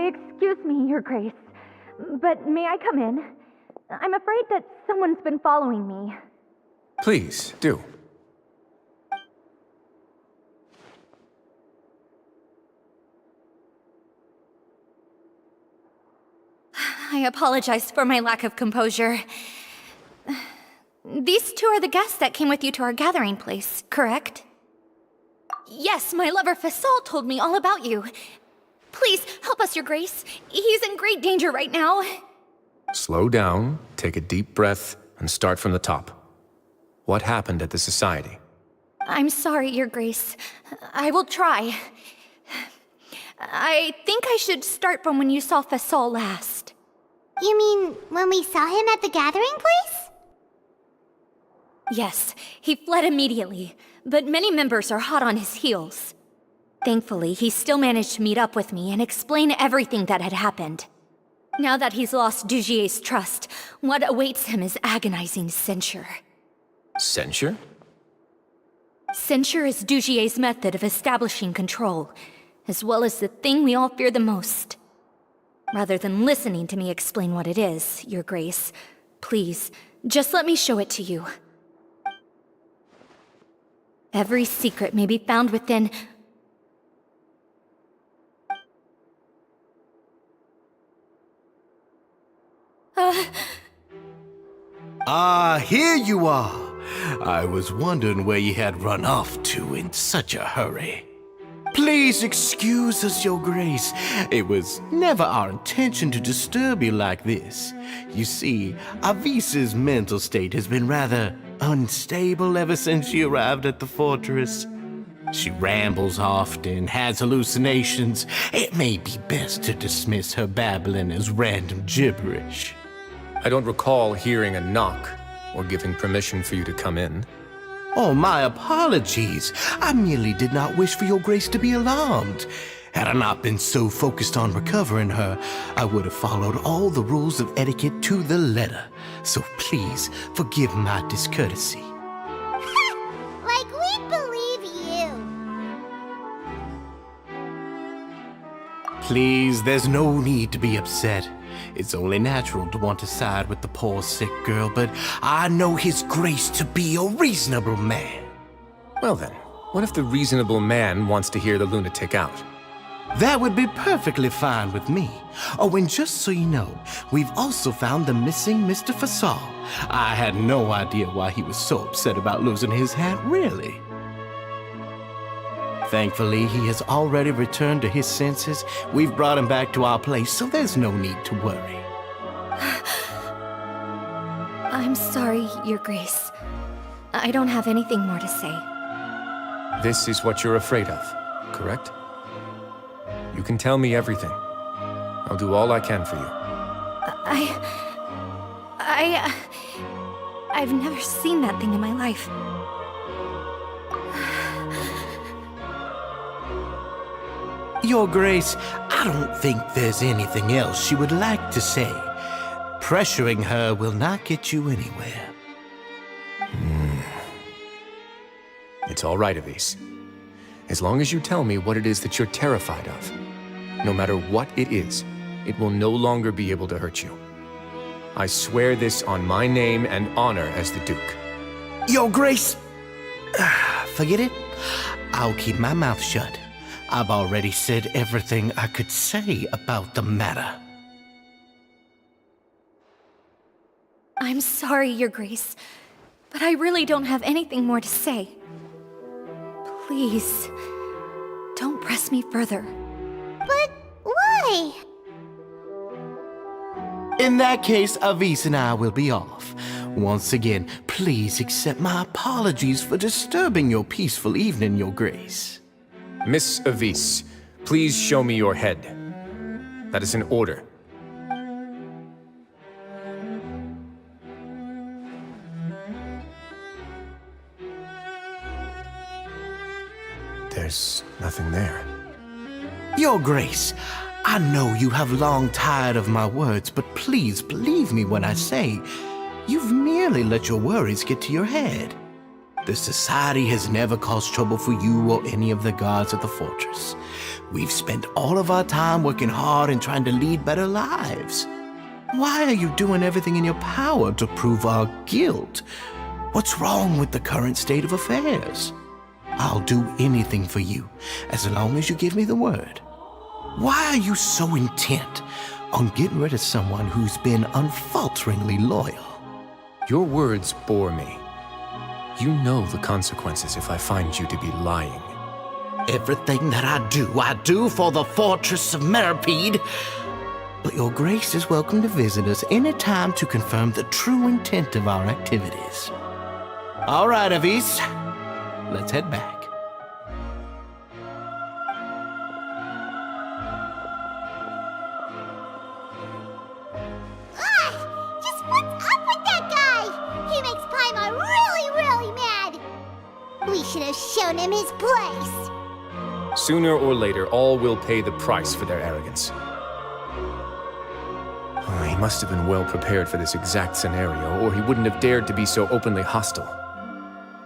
Excuse me, Your Grace, but may I come in? I'm afraid that someone's been following me. Please, do. I apologize for my lack of composure. These 2 are the guests that came with you to our gathering place, correct? Yes, my lover Fasol told me all about you. Please, help us, Your Grace. He's in great danger right now. Slow down, take a deep breath, and start from the top. What happened at the society? I'm sorry, Your Grace. I will try. I think I should start from when you saw Fasol last. You mean when we saw him at the gathering place? Yes, he fled immediately, but many members are hot on his heels. Thankfully, he still managed to meet up with me and explain everything that had happened. Now that he's lost Dugier's trust, what awaits him is agonizing censure. Censure? Censure is Dugier's method of establishing control, as well as the thing we all fear the most. Rather than listening to me explain what it is, Your Grace, please, just let me show it to you. Every secret may be found within... Here you are. I was wondering where you had run off to in such a hurry. Please excuse us, Your Grace. It was never our intention to disturb you like this. You see, Avisa's mental state has been rather unstable ever since she arrived at the fortress. She rambles often, has hallucinations. It may be best to dismiss her babbling as random gibberish. I don't recall hearing a knock or giving permission for you to come in. Oh, my apologies. I merely did not wish for Your Grace to be alarmed. Had I not been so focused on recovering her, I would have followed all the rules of etiquette to the letter. So please forgive my discourtesy. Like we'd believe you. Please, there's no need to be upset. It's only natural to want to side with the poor sick girl, but I know His Grace to be a reasonable man. Well then, what if the reasonable man wants to hear the lunatic out? That would be perfectly fine with me. Oh, and just so you know, we've also found the missing Mr. Fasol. I had no idea why he was so upset about losing his hat, really. Thankfully, he has already returned to his senses. We've brought him back to our place, so there's no need to worry. I'm sorry, Your Grace. I don't have anything more to say. This is what you're afraid of, correct? You can tell me everything. I'll do all I can for you. I've never seen that thing in my life. Your Grace, I don't think there's anything else she would like to say. Pressuring her will not get you anywhere. It's all right, Avise. As long as you tell me what it is that you're terrified of, no matter what it is, it will no longer be able to hurt you. I swear this on my name and honor as the Duke. Your Grace, forget it. I'll keep my mouth shut. I've already said everything I could say about the matter. I'm sorry, Your Grace, but I really don't have anything more to say. Please, don't press me further. But why? In that case, Avise and I will be off. Once again, please accept my apologies for disturbing your peaceful evening, Your Grace. Miss Avise, please show me your head. That is an order. There's nothing there. Your Grace, I know you have long tired of my words, but please believe me when I say you've merely let your worries get to your head. The Society has never caused trouble for you or any of the guards at the fortress. We've spent all of our time working hard and trying to lead better lives. Why are you doing everything in your power to prove our guilt? What's wrong with the current state of affairs? I'll do anything for you, as long as you give me the word. Why are you so intent on getting rid of someone who's been unfalteringly loyal? Your words bore me. You know the consequences if I find you to be lying. Everything that I do for the Fortress of Meripede. But Your Grace is welcome to visit us any time to confirm the true intent of our activities. All right, Avise. Let's head back. Just what's up with that guy? He makes Paimon really mad. We should have shown him his place. Sooner or later, all will pay the price for their arrogance. He must have been well prepared for this exact scenario, or he wouldn't have dared to be so openly hostile.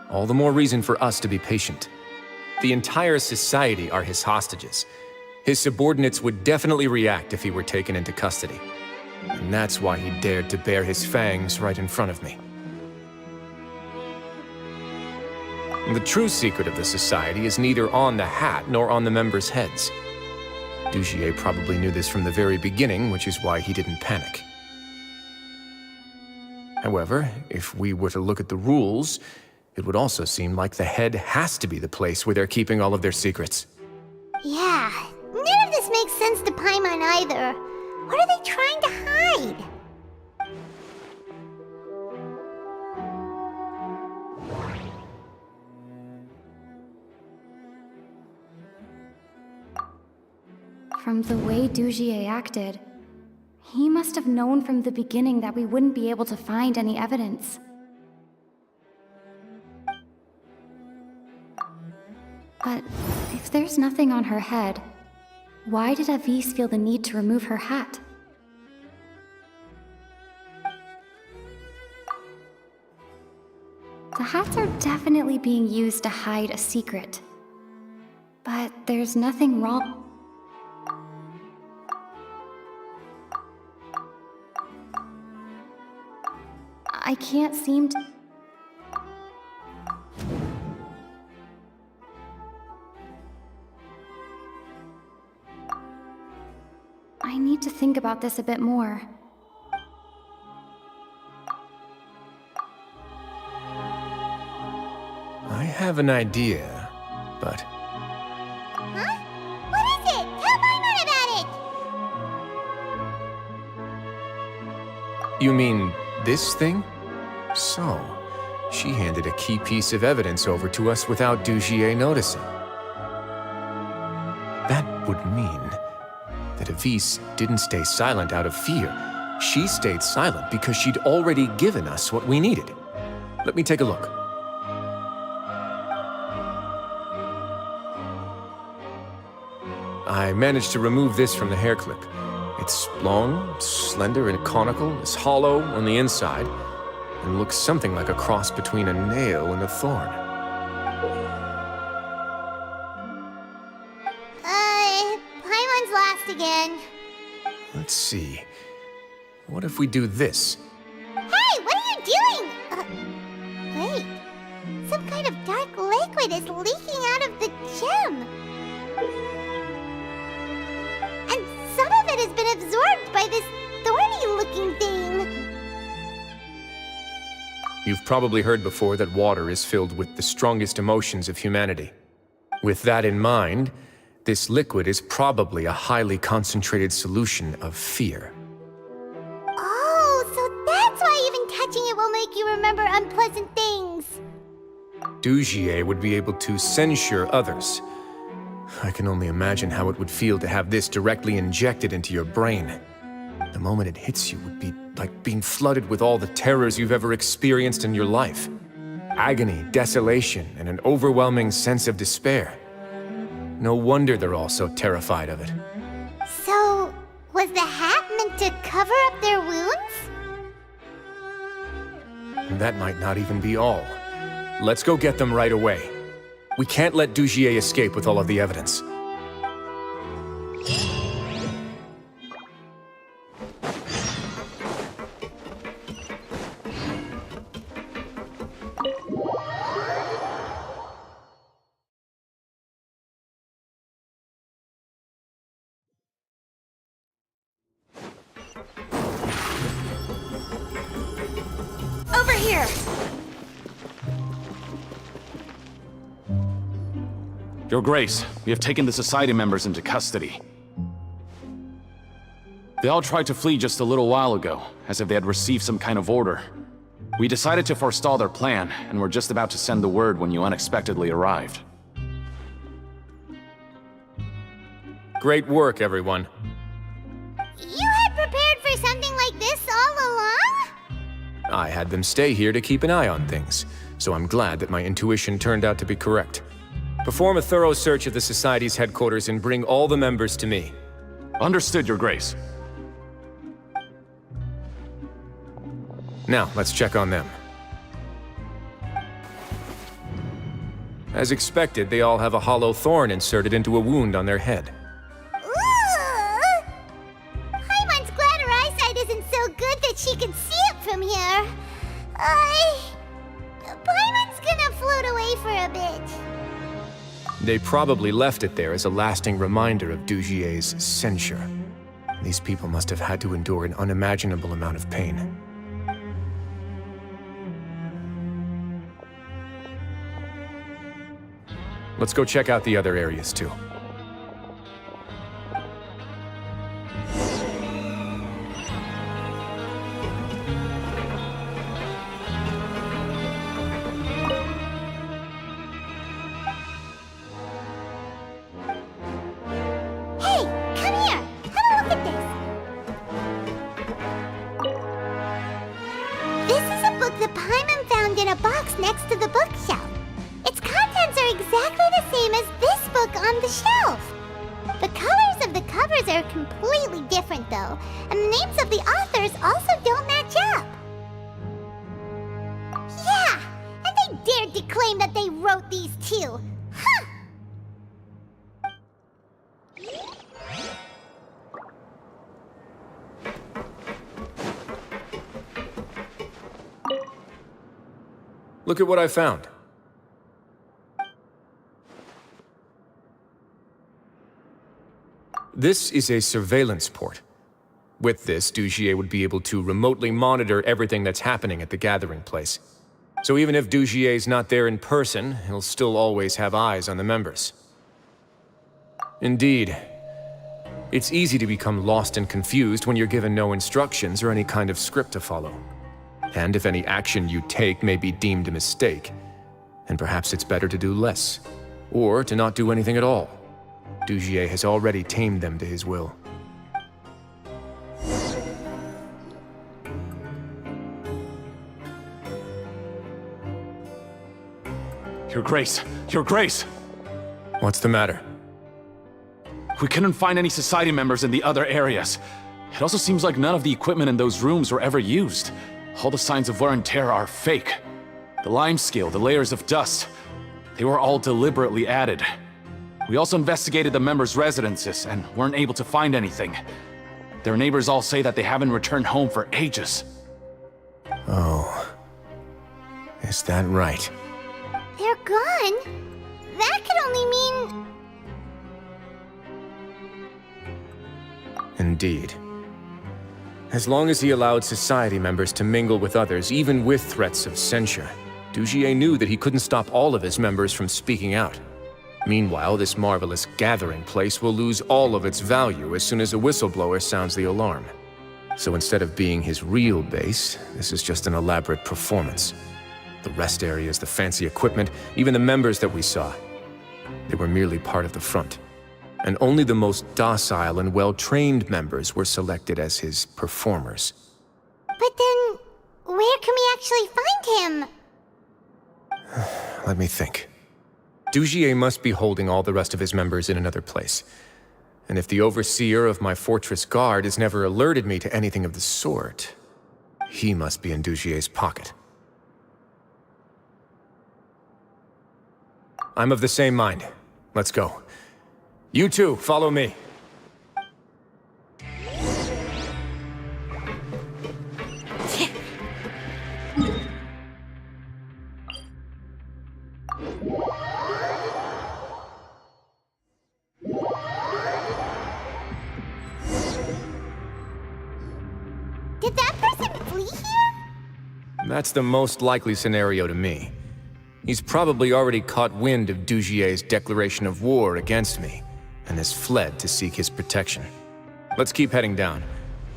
All the more reason for us to be patient. The entire society are his hostages. His subordinates would definitely react if he were taken into custody. And that's why he dared to bare his fangs right in front of me. The true secret of the society is neither on the hat nor on the members' heads. Dugier probably knew this from the very beginning, which is why he didn't panic. However, if we were to look at the rules, it would also seem like the head has to be the place where they're keeping all of their secrets. Yeah, none of this makes sense to Paimon either. What are they trying to hide? From the way Dugier acted, he must have known from the beginning that we wouldn't be able to find any evidence. But if there's nothing on her head, why did Avise feel the need to remove her hat? The hats are definitely being used to hide a secret. But there's nothing wrong. I can't seem to... I need to think about this a bit more. I have an idea, but... Huh? What is it? Tell Paimon about it! You mean this thing? So, she handed a key piece of evidence over to us without Dugier noticing. That would mean that Avise didn't stay silent out of fear. She stayed silent because she'd already given us what we needed. Let me take a look. I managed to remove this from the hair clip. It's long, slender, and conical. It's hollow on the inside, and looks something like a cross between a nail and a thorn. see. What if we do this? Hey, what are you doing? Wait. Some kind of dark liquid is leaking out of the gem. And some of it has been absorbed by this thorny-looking thing. You've probably heard before that water is filled with the strongest emotions of humanity. With that in mind, this liquid is probably a highly concentrated solution of fear. Oh, so that's why even touching it will make you remember unpleasant things. Dugier would be able to censure others. I can only imagine how it would feel to have this directly injected into your brain. The moment it hits you would be like being flooded with all the terrors you've ever experienced in your life. Agony, desolation, and an overwhelming sense of despair. No wonder they're all so terrified of it. So, was the hat meant to cover up their wounds? That might not even be all. Let's go get them right away. We can't let Dugier escape with all of the evidence. Over here! Your Grace, we have taken the Society members into custody. They all tried to flee just a little while ago, as if they had received some kind of order. We decided to forestall their plan, and were just about to send the word when you unexpectedly arrived. Great work, everyone. You had prepared for something like this all along? I had them stay here to keep an eye on things, so I'm glad that my intuition turned out to be correct. Perform a thorough search of the Society's headquarters and bring all the members to me. Understood, Your Grace. Now, let's check on them. As expected, they all have a hollow thorn inserted into a wound on their head. Ooh! Paimon's glad her eyesight isn't so good that she can see it from here. Paimon's gonna float away for a bit. They probably left it there as a lasting reminder of Dugier's censure. These people must have had to endure an unimaginable amount of pain. Let's go check out the other areas, too. Hey, come here! Have a look at this. This is a book that Paimon found in a box next to the bookshelf. Its contents are exactly the same as this book on the shelf. The colors of the covers are completely different, though, and the names of the authors also don't match up. Yeah, and they dared to claim that they wrote these too. Huh! Look at what I found. This is a surveillance port. With this, Dugier would be able to remotely monitor everything that's happening at the gathering place. So even if Dugier's not there in person, he'll still always have eyes on the members. Indeed. It's easy to become lost and confused when you're given no instructions or any kind of script to follow. And if any action you take may be deemed a mistake, then perhaps it's better to do less, or to not do anything at all. Dugier has already tamed them to his will. Your Grace! Your Grace! What's the matter? We couldn't find any Society members in the other areas. It also seems like none of the equipment in those rooms were ever used. All the signs of wear and tear are fake. The lime scale, the layers of dust, they were all deliberately added. We also investigated the members' residences and weren't able to find anything. Their neighbors all say that they haven't returned home for ages. Oh. Is that right? They're gone? That could only mean... Indeed. As long as he allowed society members to mingle with others, even with threats of censure, Dugier knew that he couldn't stop all of his members from speaking out. Meanwhile, this marvelous gathering place will lose all of its value as soon as a whistleblower sounds the alarm. So instead of being his real base, this is just an elaborate performance. The rest areas, the fancy equipment, even the members that we saw, they were merely part of the front. And only the most docile and well-trained members were selected as his performers. But then, where can we actually find him? Let me think. Dugier must be holding all the rest of his members in another place. And if the overseer of my fortress guard has never alerted me to anything of the sort, he must be in Dugier's pocket. I'm of the same mind. Let's go. You two, follow me. Did that person flee here? That's the most likely scenario to me. He's probably already caught wind of Dugier's declaration of war against me, and has fled to seek his protection. Let's keep heading down.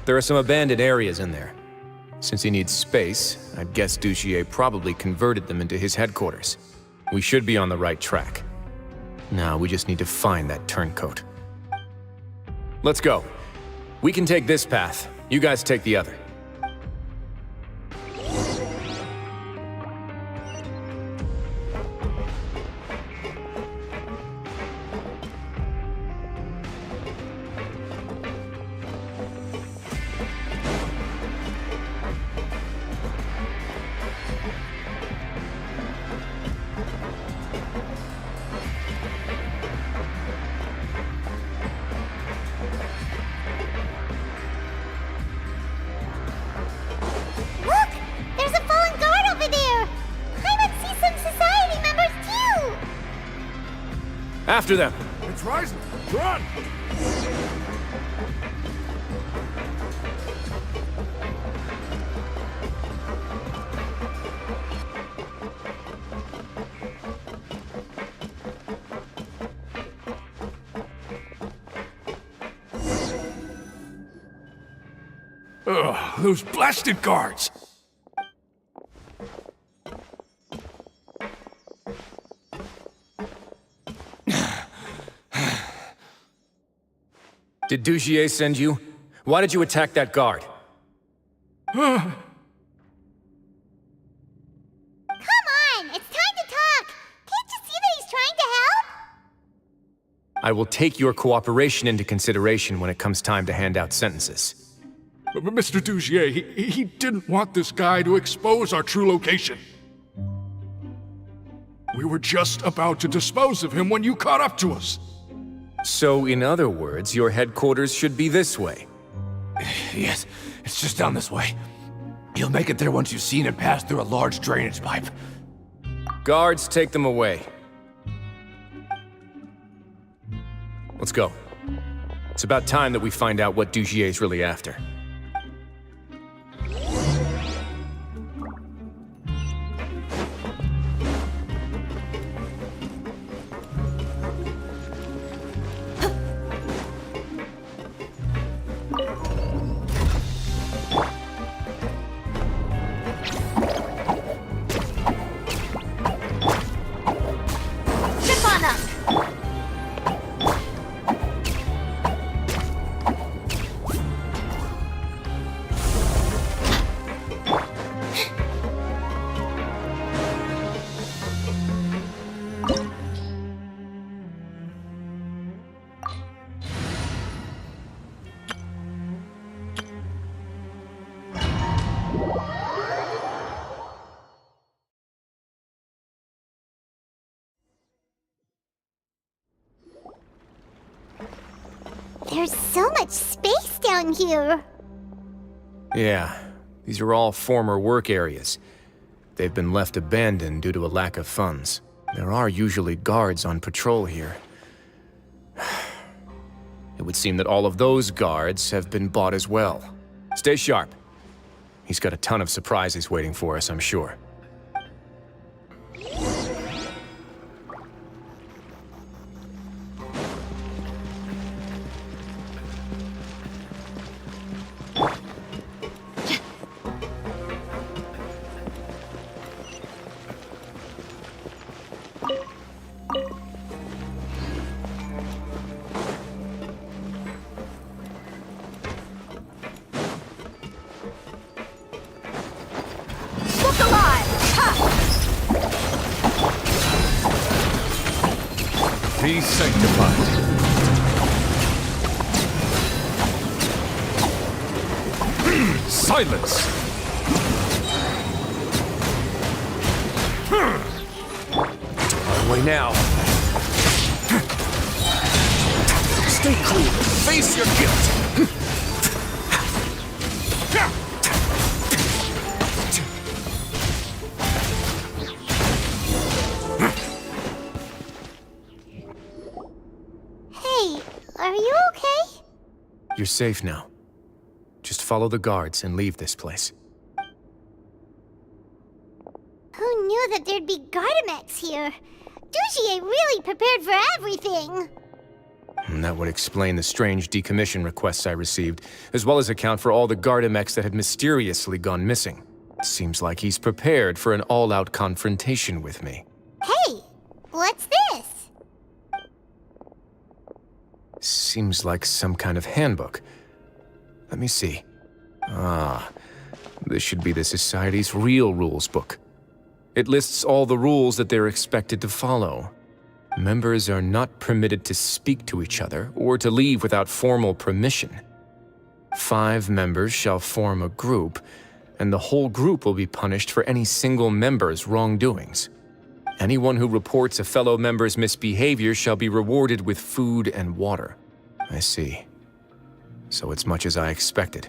There are some abandoned areas in there. Since he needs space, I'd guess Dugier probably converted them into his headquarters. We should be on the right track. Now we just need to find that turncoat. Let's go. We can take this path. You guys take the other. After them! It's rising! Run! Ugh, those blasted guards! Did Dugier send you? Why did you attack that guard? Come on! It's time to talk! Can't you see that he's trying to help? I will take your cooperation into consideration when it comes time to hand out sentences. But Mr. Dugier, he didn't want this guy to expose our true location. We were just about to dispose of him when you caught up to us. So, in other words, your headquarters should be this way? Yes, it's just down this way. You'll make it there once you've seen him pass through a large drainage pipe. Guards, take them away. Let's go. It's about time that we find out what Dugier's really after. There's so much space down here. Yeah, these are all former work areas. They've been left abandoned due to a lack of funds. There are usually guards on patrol here. It would seem that all of those guards have been bought as well. Stay sharp. He's got a ton of surprises waiting for us, I'm sure. Be sanctified. Silence! Away now. Stay cool. Face your guilt. Hey, are you okay? You're safe now. Just follow the guards and leave this place. Who knew that there'd be Gardamex here? Dugier really prepared for everything. And that would explain the strange decommission requests I received, as well as account for all the Gardamex that had mysteriously gone missing. Seems like he's prepared for an all-out confrontation with me. Hey, what's this? Seems like some kind of handbook. Let me see. Ah, this should be the Society's real rules book. It lists all the rules that they're expected to follow. Members are not permitted to speak to each other or to leave without formal permission. 5 members shall form a group, and the whole group will be punished for any single member's wrongdoings. Anyone who reports a fellow member's misbehavior shall be rewarded with food and water. I see. So it's much as I expected.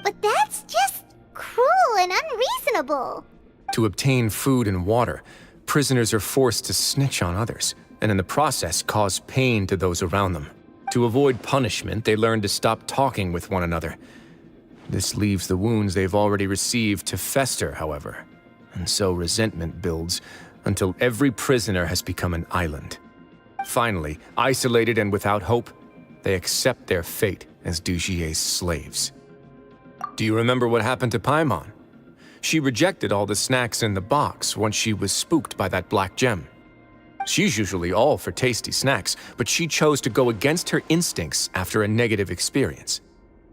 But that's just cruel and unreasonable. To obtain food and water, prisoners are forced to snitch on others, and in the process cause pain to those around them. To avoid punishment, they learn to stop talking with one another. This leaves the wounds they've already received to fester, however, and so resentment builds until every prisoner has become an island. Finally, isolated and without hope, they accept their fate as Dugier's slaves. Do you remember what happened to Paimon? She rejected all the snacks in the box once she was spooked by that black gem. She's usually all for tasty snacks, but she chose to go against her instincts after a negative experience.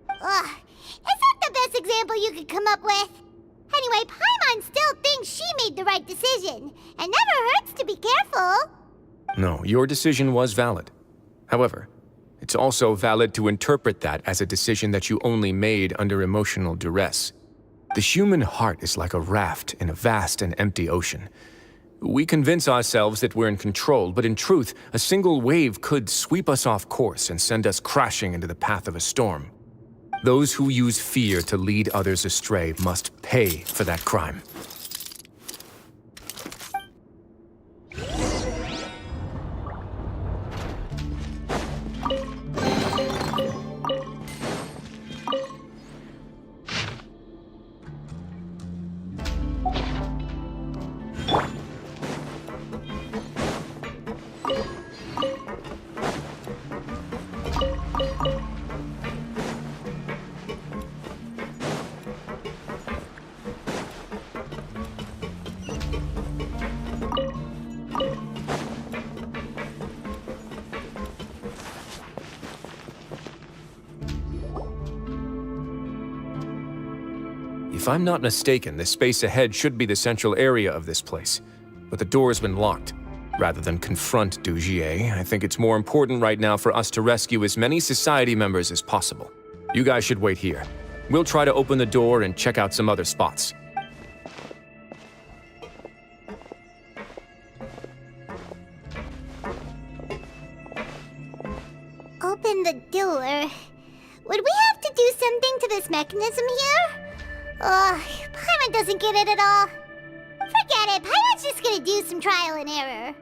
Ugh, is that the best example you could come up with? Anyway, Paimon still thinks she made the right decision, and never hurts to be careful. No, your decision was valid. However, it's also valid to interpret that as a decision that you only made under emotional duress. The human heart is like a raft in a vast and empty ocean. We convince ourselves that we're in control, but in truth, a single wave could sweep us off course and send us crashing into the path of a storm. Those who use fear to lead others astray must pay for that crime. If I'm not mistaken, the space ahead should be the central area of this place, but the door's been locked. Rather than confront Dugier, I think it's more important right now for us to rescue as many Society members as possible. You guys should wait here. We'll try to open the door and check out some other spots. Open the door. Would we have to do this mechanism here? Ugh, Paimon doesn't get it at all. Forget it, Paimon's just gonna do some trial and error.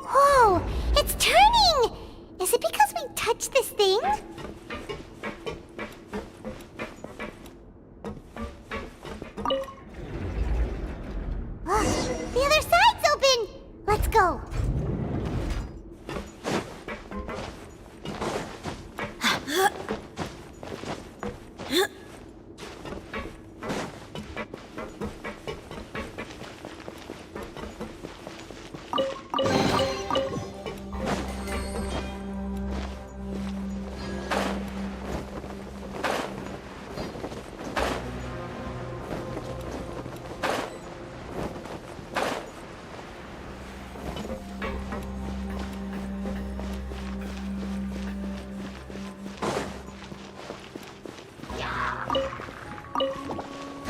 Whoa, it's turning! Is it because we touched this thing? The other side's open! Let's go.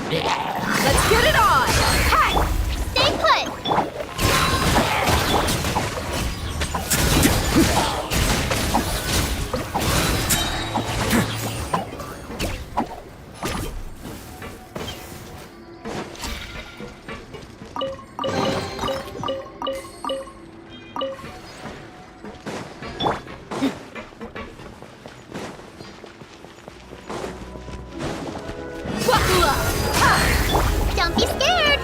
Let's get it on! Hey! Stay put! Buckle up! Ha! Don't be scared!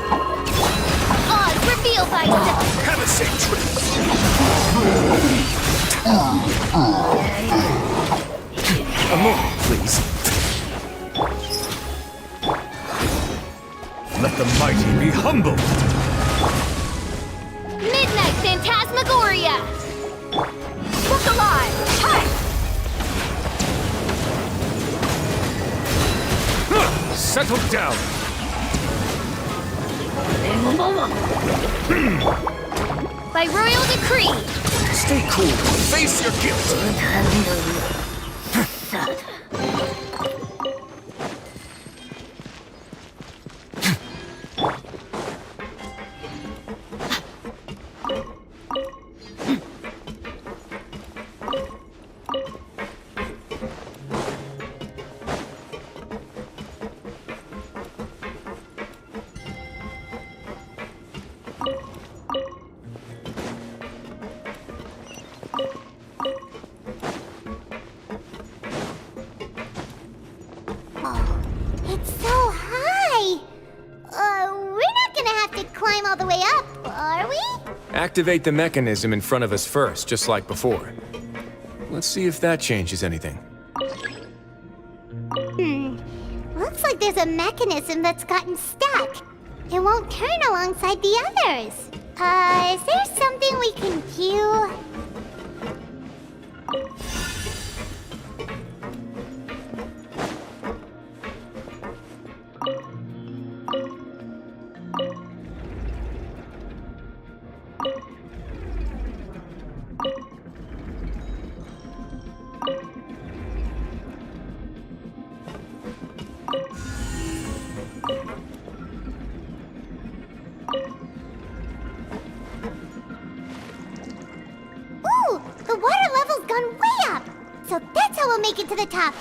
Oz, reveal thyself! Have a safe trip. A moment, please. Let the mighty be humbled. Midnight Phantasmagoria! Look alive! Hi! Settle down. By royal decree! Stay cool. Face your guilt. It's so high! We're not gonna have to climb all the way up, are we? Activate the mechanism in front of us first, just like before. Let's see if that changes anything. Looks like there's a mechanism that's gotten stuck. It won't turn alongside the others. Is there something we can do? Ooh, the water level's gone way up. So that's how we'll make it to the top.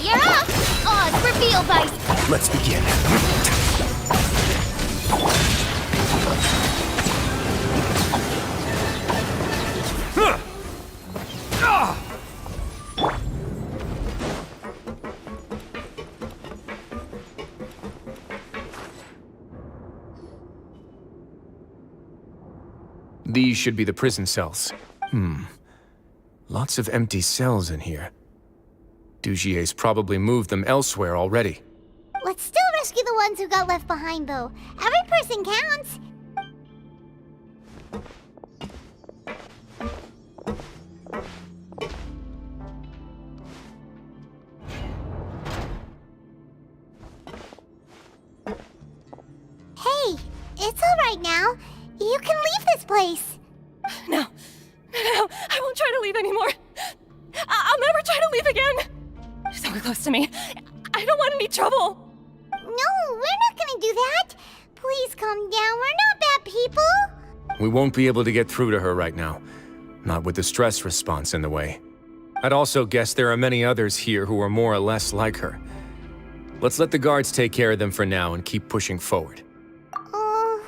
You're up! Oz, reveal thyself! Let's begin. These should be the prison cells. Lots of empty cells in here. Dugier's probably moved them elsewhere already. Let's still rescue the ones who got left behind, though. Every person counts. Hey, it's all right now. You can leave this place. No, I won't try to leave anymore. I'll never try to leave again. Don't get close to me. I don't want any trouble. No, we're not gonna do that. Please calm down. We're not bad people. We won't be able to get through to her right now. Not with the stress response in the way. I'd also guess there are many others here who are more or less like her. Let's let the guards take care of them for now and keep pushing forward. All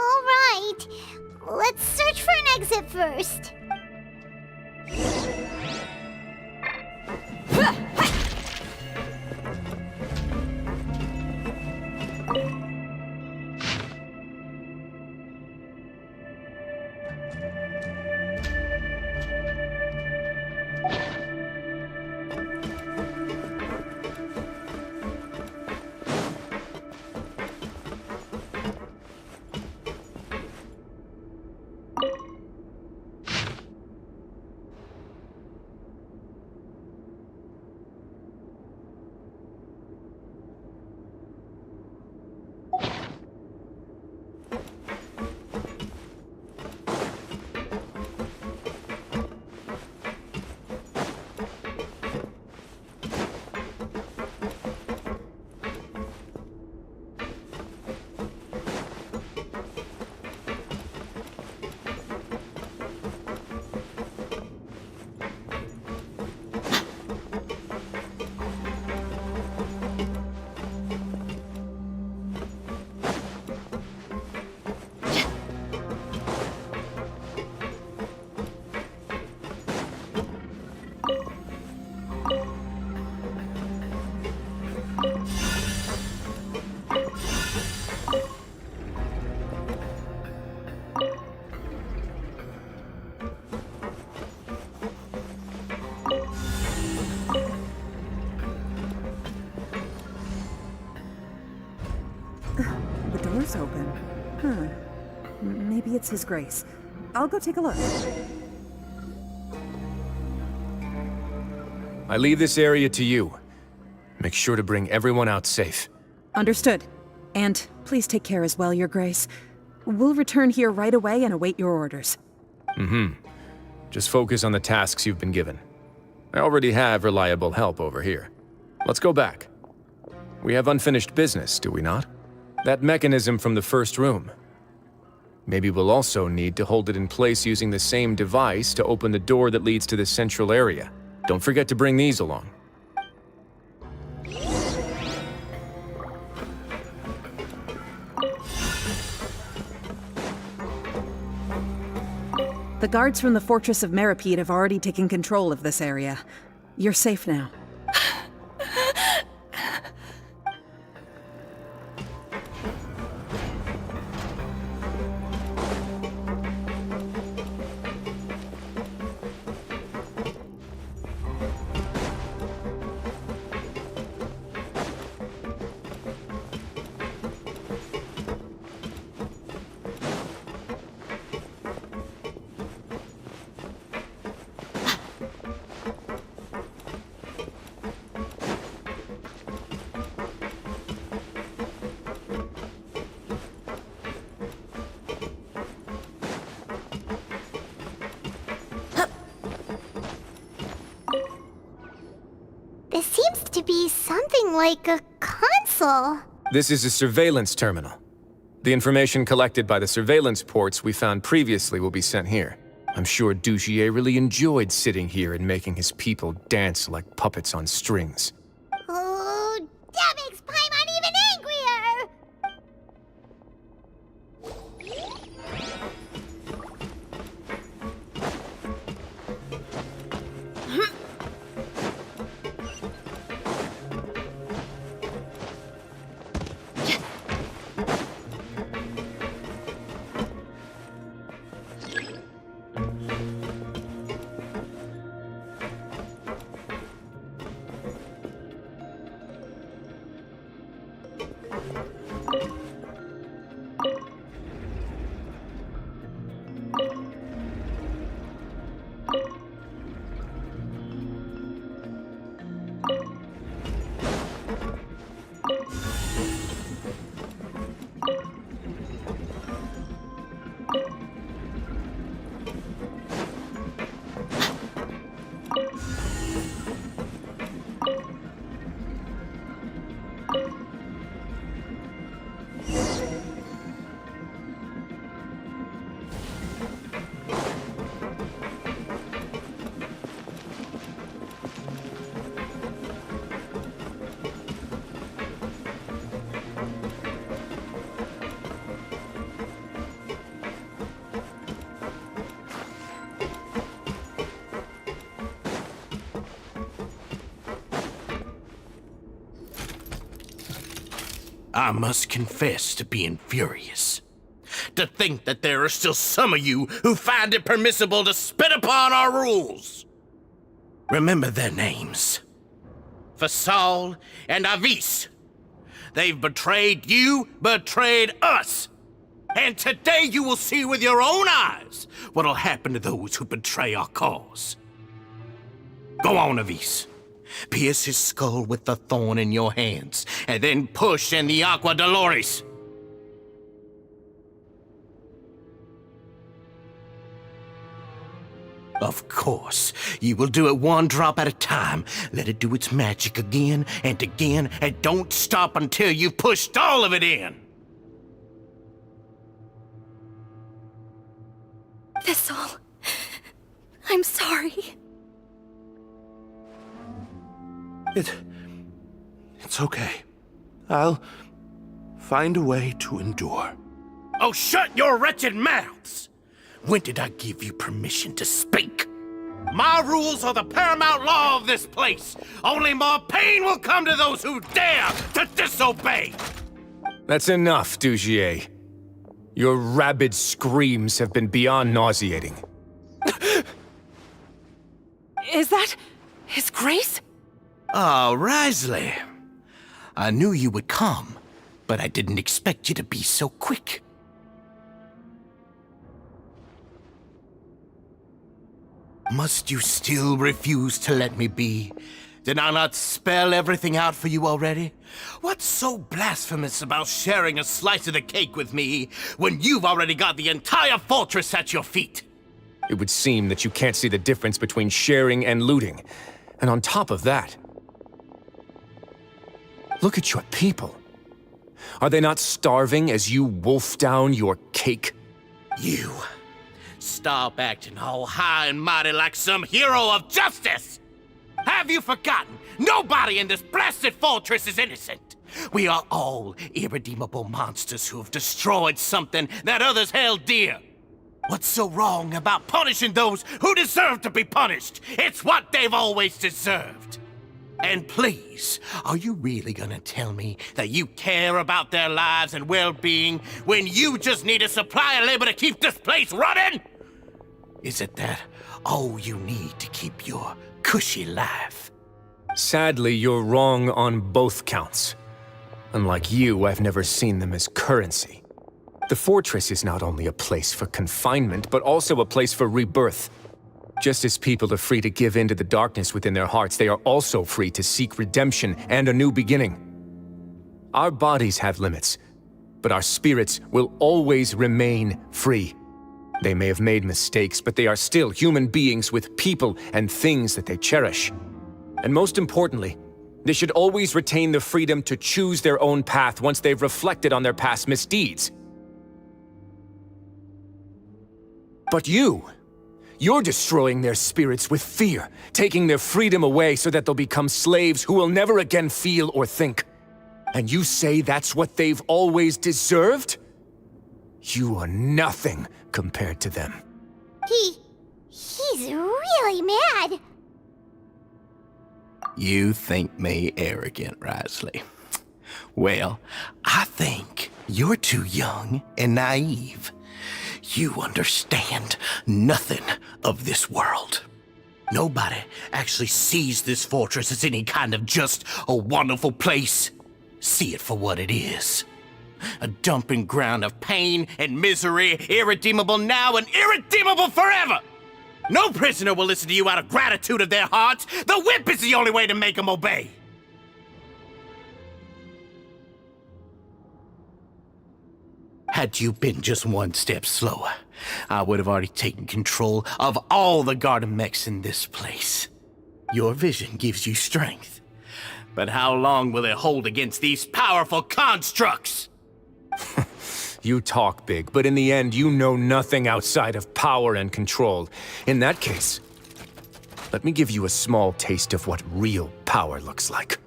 right. Let's search for an exit first. The door's open. Huh. Maybe it's His Grace. I'll go take a look. I leave this area to you. Make sure to bring everyone out safe. Understood. And please take care as well, Your Grace. We'll return here right away and await your orders. Just focus on the tasks you've been given. I already have reliable help over here. Let's go back. We have unfinished business, do we not? That mechanism from the first room. Maybe we'll also need to hold it in place using the same device to open the door that leads to the central area. Don't forget to bring these along. The guards from the Fortress of Meripede have already taken control of this area. You're safe now. This seems to be something like a console. This is a surveillance terminal. The information collected by the surveillance ports we found previously will be sent here. I'm sure Dugier really enjoyed sitting here and making his people dance like puppets on strings. Oh, that makes Paimon even angrier! I must confess to being furious. To think that there are still some of you who find it permissible to spit upon our rules. Remember their names. Fasal and Avis. They've betrayed you, betrayed us. And today you will see with your own eyes what'll happen to those who betray our cause. Go on, Avis. Pierce his skull with the thorn in your hands, and then push in the Aqua Dolores. Of course, you will do it one drop at a time. Let it do its magic again, and don't stop until you've pushed all of it in. Thistle, I'm sorry. It's okay. I'll find a way to endure. Oh, shut your wretched mouths! When did I give you permission to speak? My rules are the paramount law of this place. Only more pain will come to those who dare to disobey. That's enough, Dugier. Your rabid screams have been beyond nauseating. Is that His Grace? Oh, Wriothesley. I knew you would come, but I didn't expect you to be so quick. Must you still refuse to let me be? Did I not spell everything out for you already? What's so blasphemous about sharing a slice of the cake with me when you've already got the entire fortress at your feet? It would seem that you can't see the difference between sharing and looting. And on top of that, look at your people. Are they not starving as you wolf down your cake? You. Stop acting all high and mighty like some hero of justice! Have you forgotten? Nobody in this blasted fortress is innocent. We are all irredeemable monsters who have destroyed something that others held dear. What's so wrong about punishing those who deserve to be punished? It's what they've always deserved. And please, are you really gonna tell me that you care about their lives and well-being when you just need a supply of labor to keep this place running? Is it that all you need to keep your cushy life? Sadly, you're wrong on both counts. Unlike you, I've never seen them as currency. The fortress is not only a place for confinement, but also a place for rebirth. Just as people are free to give in to the darkness within their hearts, they are also free to seek redemption and a new beginning. Our bodies have limits, but our spirits will always remain free. They may have made mistakes, but they are still human beings with people and things that they cherish. And most importantly, they should always retain the freedom to choose their own path once they've reflected on their past misdeeds. But you're destroying their spirits with fear, taking their freedom away so that they'll become slaves who will never again feel or think. And you say that's what they've always deserved? You are nothing compared to them. He's really mad. You think me arrogant, Wriothesley. Well, I think you're too young and naive. You understand nothing of this world. Nobody actually sees this fortress as any kind of just a wonderful place. See it for what it is. A dumping ground of pain and misery, irredeemable now and irredeemable forever. No prisoner will listen to you out of gratitude of their hearts. The whip is the only way to make them obey. Had you been just one step slower, I would have already taken control of all the garden mechs in this place. Your vision gives you strength. But how long will it hold against these powerful constructs? You talk big, but in the end, you know nothing outside of power and control. In that case, let me give you a small taste of what real power looks like.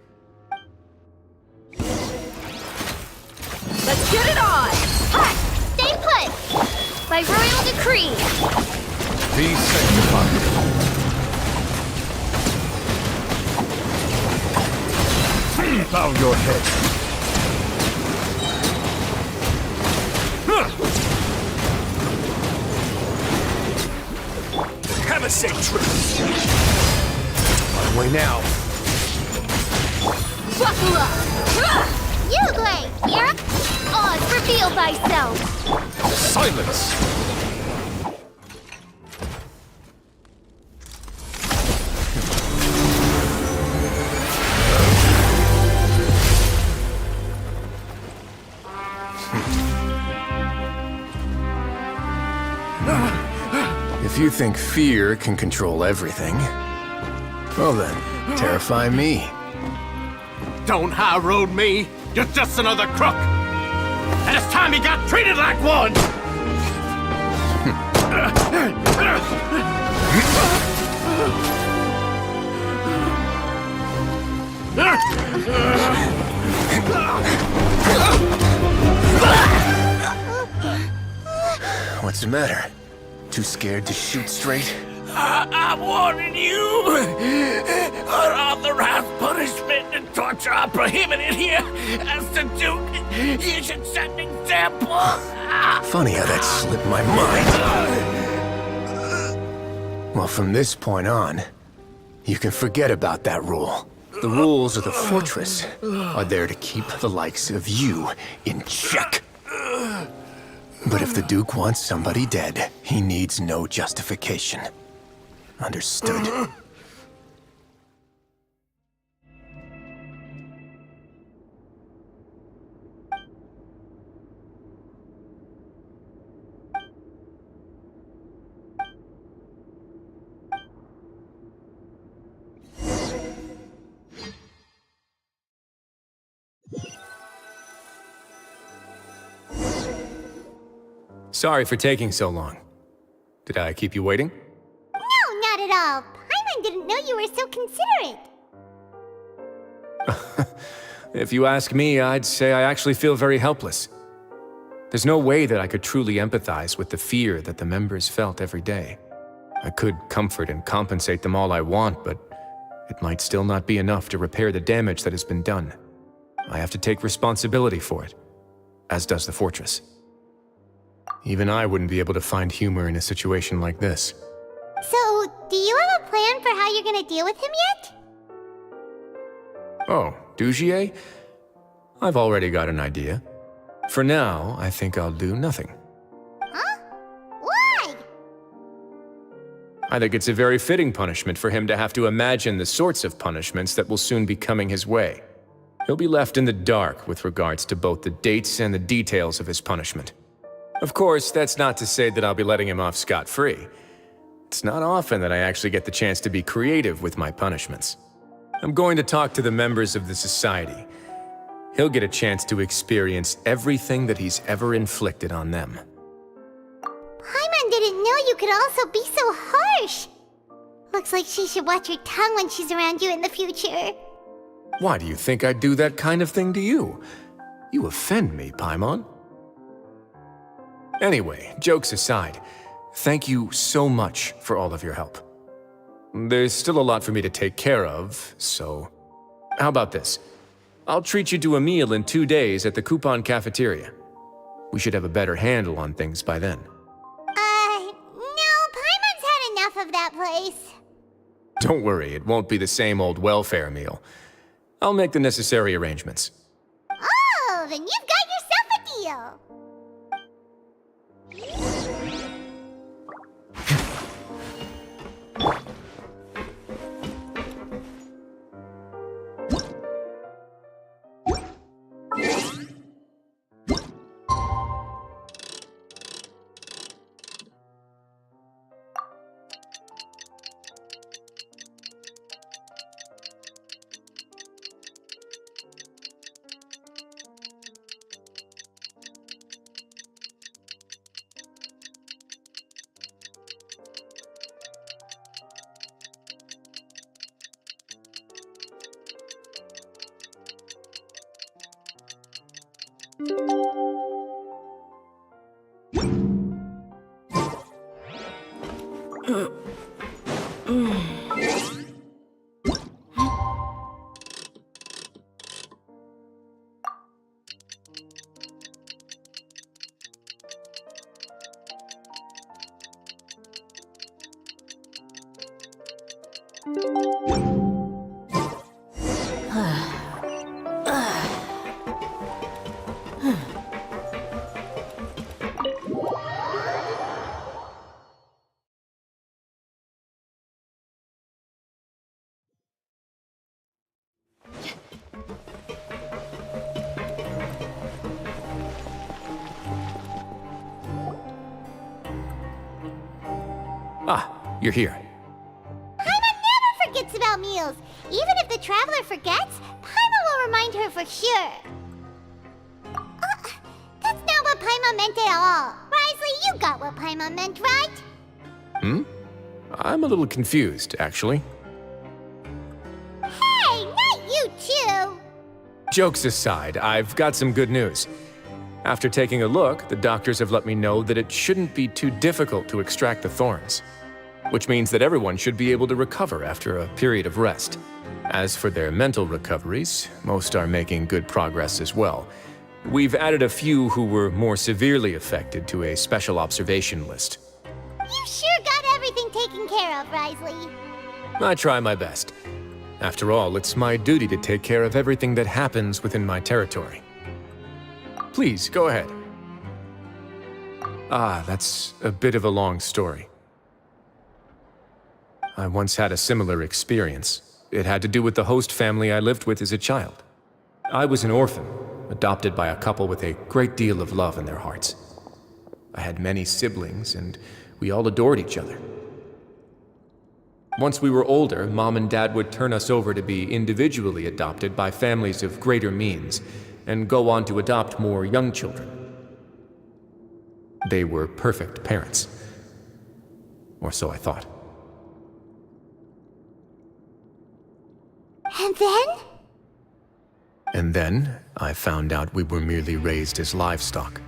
Let's get it on! Hut! Stay put! By royal decree! Be sanctified. Bow your head. Sentries! On my way now. Buckle up! You, Gray! Here! Oz, reveal thyself! Silence! If you think fear can control everything, well then, terrify me. Don't high road me. You're just another crook. And it's time you got treated like one. What's the matter? Too scared to shoot straight? I'm warning you! Unauthorized punishment and torture are prohibited here. As the Duke, you should set an example. Funny how that slipped my mind. Well, from this point on, you can forget about that rule. The rules of the fortress are there to keep the likes of you in check. But if the Duke wants somebody dead, he needs no justification. Understood? Sorry for taking so long. Did I keep you waiting? No, not at all. Paimon didn't know you were so considerate. If you ask me, I'd say I actually feel very helpless. There's no way that I could truly empathize with the fear that the members felt every day. I could comfort and compensate them all I want, but it might still not be enough to repair the damage that has been done. I have to take responsibility for it, as does the fortress. Even I wouldn't be able to find humor in a situation like this. So, do you have a plan for how you're gonna deal with him yet? Oh, Dugier? I've already got an idea. For now, I think I'll do nothing. Huh? Why? I think it's a very fitting punishment for him to have to imagine the sorts of punishments that will soon be coming his way. He'll be left in the dark with regards to both the dates and the details of his punishment. Of course, that's not to say that I'll be letting him off scot-free. It's not often that I actually get the chance to be creative with my punishments. I'm going to talk to the members of the society. He'll get a chance to experience everything that he's ever inflicted on them. Paimon didn't know you could also be so harsh. Looks like she should watch her tongue when she's around you in the future. Why do you think I'd do that kind of thing to you? You offend me, Paimon. Anyway, jokes aside, thank you so much for all of your help. There's still a lot for me to take care of, so... How about this? I'll treat you to a meal in 2 days at the Coupon Cafeteria. We should have a better handle on things by then. No, Paimon's had enough of that place. Don't worry, it won't be the same old welfare meal. I'll make the necessary arrangements. Oh, then you've got yourself a deal. Ah, you're here. Paimon never forgets about meals. Even if the traveler forgets, Paimon will remind her for sure. That's not what Paimon meant at all. Wriothesley, you got what Paimon meant, right? I'm a little confused, actually. Hey, not you too! Jokes aside, I've got some good news. After taking a look, the doctors have let me know that it shouldn't be too difficult to extract the thorns, which means that everyone should be able to recover after a period of rest. As for their mental recoveries, most are making good progress as well. We've added a few who were more severely affected to a special observation list. You sure got everything taken care of, Wriothesley. I try my best. After all, it's my duty to take care of everything that happens within my territory. Please, go ahead. Ah, that's a bit of a long story. I once had a similar experience. It had to do with the host family I lived with as a child. I was an orphan, adopted by a couple with a great deal of love in their hearts. I had many siblings, and we all adored each other. Once we were older, Mom and Dad would turn us over to be individually adopted by families of greater means, and go on to adopt more young children. They were perfect parents. Or so I thought. And then? And then, I found out we were merely raised as livestock.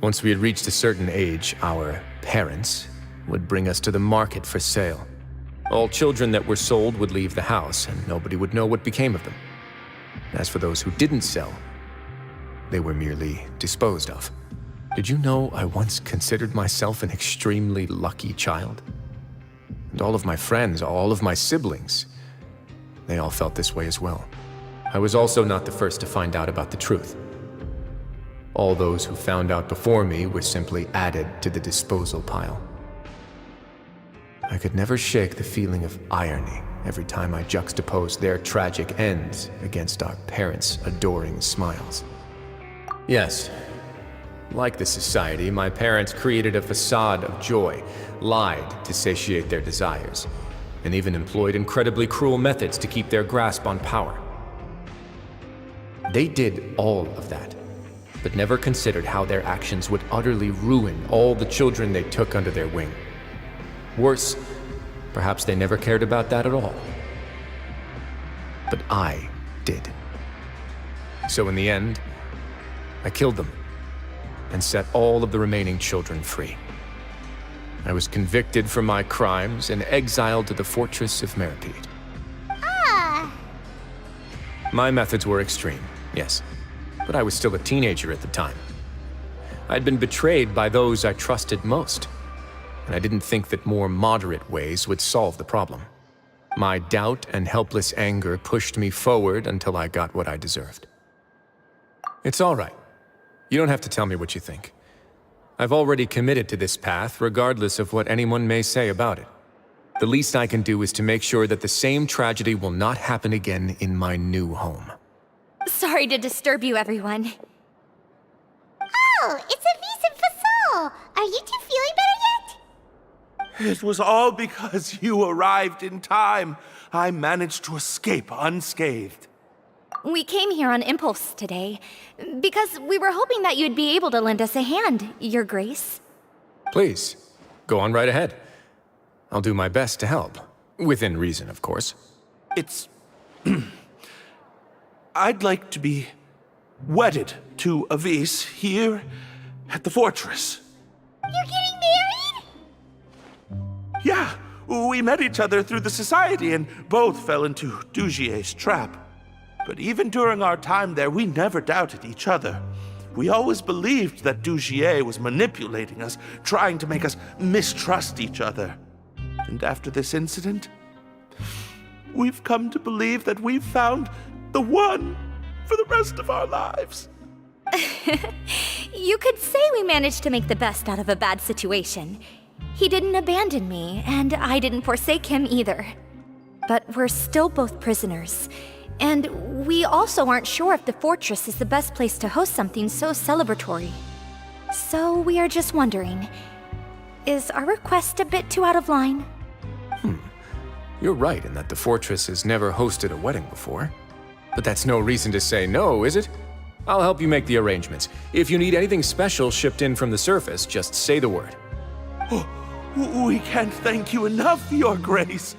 Once we had reached a certain age, our parents would bring us to the market for sale. All children that were sold would leave the house, and nobody would know what became of them. As for those who didn't sell, they were merely disposed of. Did you know I once considered myself an extremely lucky child? And all of my friends, all of my siblings, they all felt this way as well. I was also not the first to find out about the truth. All those who found out before me were simply added to the disposal pile. I could never shake the feeling of irony every time I juxtaposed their tragic ends against our parents' adoring smiles. Yes, like the society, my parents created a facade of joy, lied to satiate their desires, and even employed incredibly cruel methods to keep their grasp on power. They did all of that, but never considered how their actions would utterly ruin all the children they took under their wing. Worse, perhaps they never cared about that at all. But I did. So in the end, I killed them and set all of the remaining children free. I was convicted for my crimes and exiled to the fortress of Meripede. Ah! My methods were extreme, yes, but I was still a teenager at the time. I'd been betrayed by those I trusted most, and I didn't think that more moderate ways would solve the problem. My doubt and helpless anger pushed me forward until I got what I deserved. It's all right. You don't have to tell me what you think. I've already committed to this path, regardless of what anyone may say about it. The least I can do is to make sure that the same tragedy will not happen again in my new home. Sorry to disturb you, everyone. Oh, it's a vis and fasol. Are you two feeling better yet? It was all because you arrived in time. I managed to escape unscathed. We came here on impulse today, because we were hoping that you'd be able to lend us a hand, Your Grace. Please, go on right ahead. I'll do my best to help. Within reason, of course. It's... I'd like to be wedded to Avis here at the fortress. You're getting married? Yeah, we met each other through the society and both fell into Dugier's trap. But even during our time there, we never doubted each other. We always believed that Dugier was manipulating us, trying to make us mistrust each other. And after this incident, we've come to believe that we've found the one for the rest of our lives. You could say we managed to make the best out of a bad situation. He didn't abandon me, and I didn't forsake him either. But we're still both prisoners. And we also aren't sure if the fortress is the best place to host something so celebratory. So we are just wondering, is our request a bit too out of line? You're right in that the fortress has never hosted a wedding before. But that's no reason to say no, is it? I'll help you make the arrangements. If you need anything special shipped in from the surface, just say the word. Oh, we can't thank you enough, Your Grace.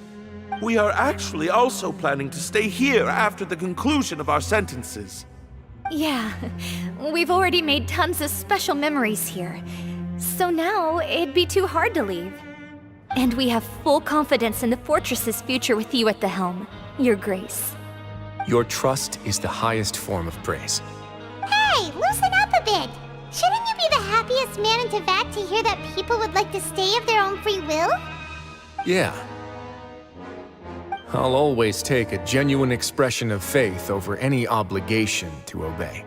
We are actually also planning to stay here after the conclusion of our sentences. Yeah, we've already made tons of special memories here. So now, it'd be too hard to leave. And we have full confidence in the fortress's future with you at the helm, Your Grace. Your trust is the highest form of praise. Hey, loosen up a bit! Shouldn't you be the happiest man in Teyvat to hear that people would like to stay of their own free will? Yeah. I'll always take a genuine expression of faith over any obligation to obey.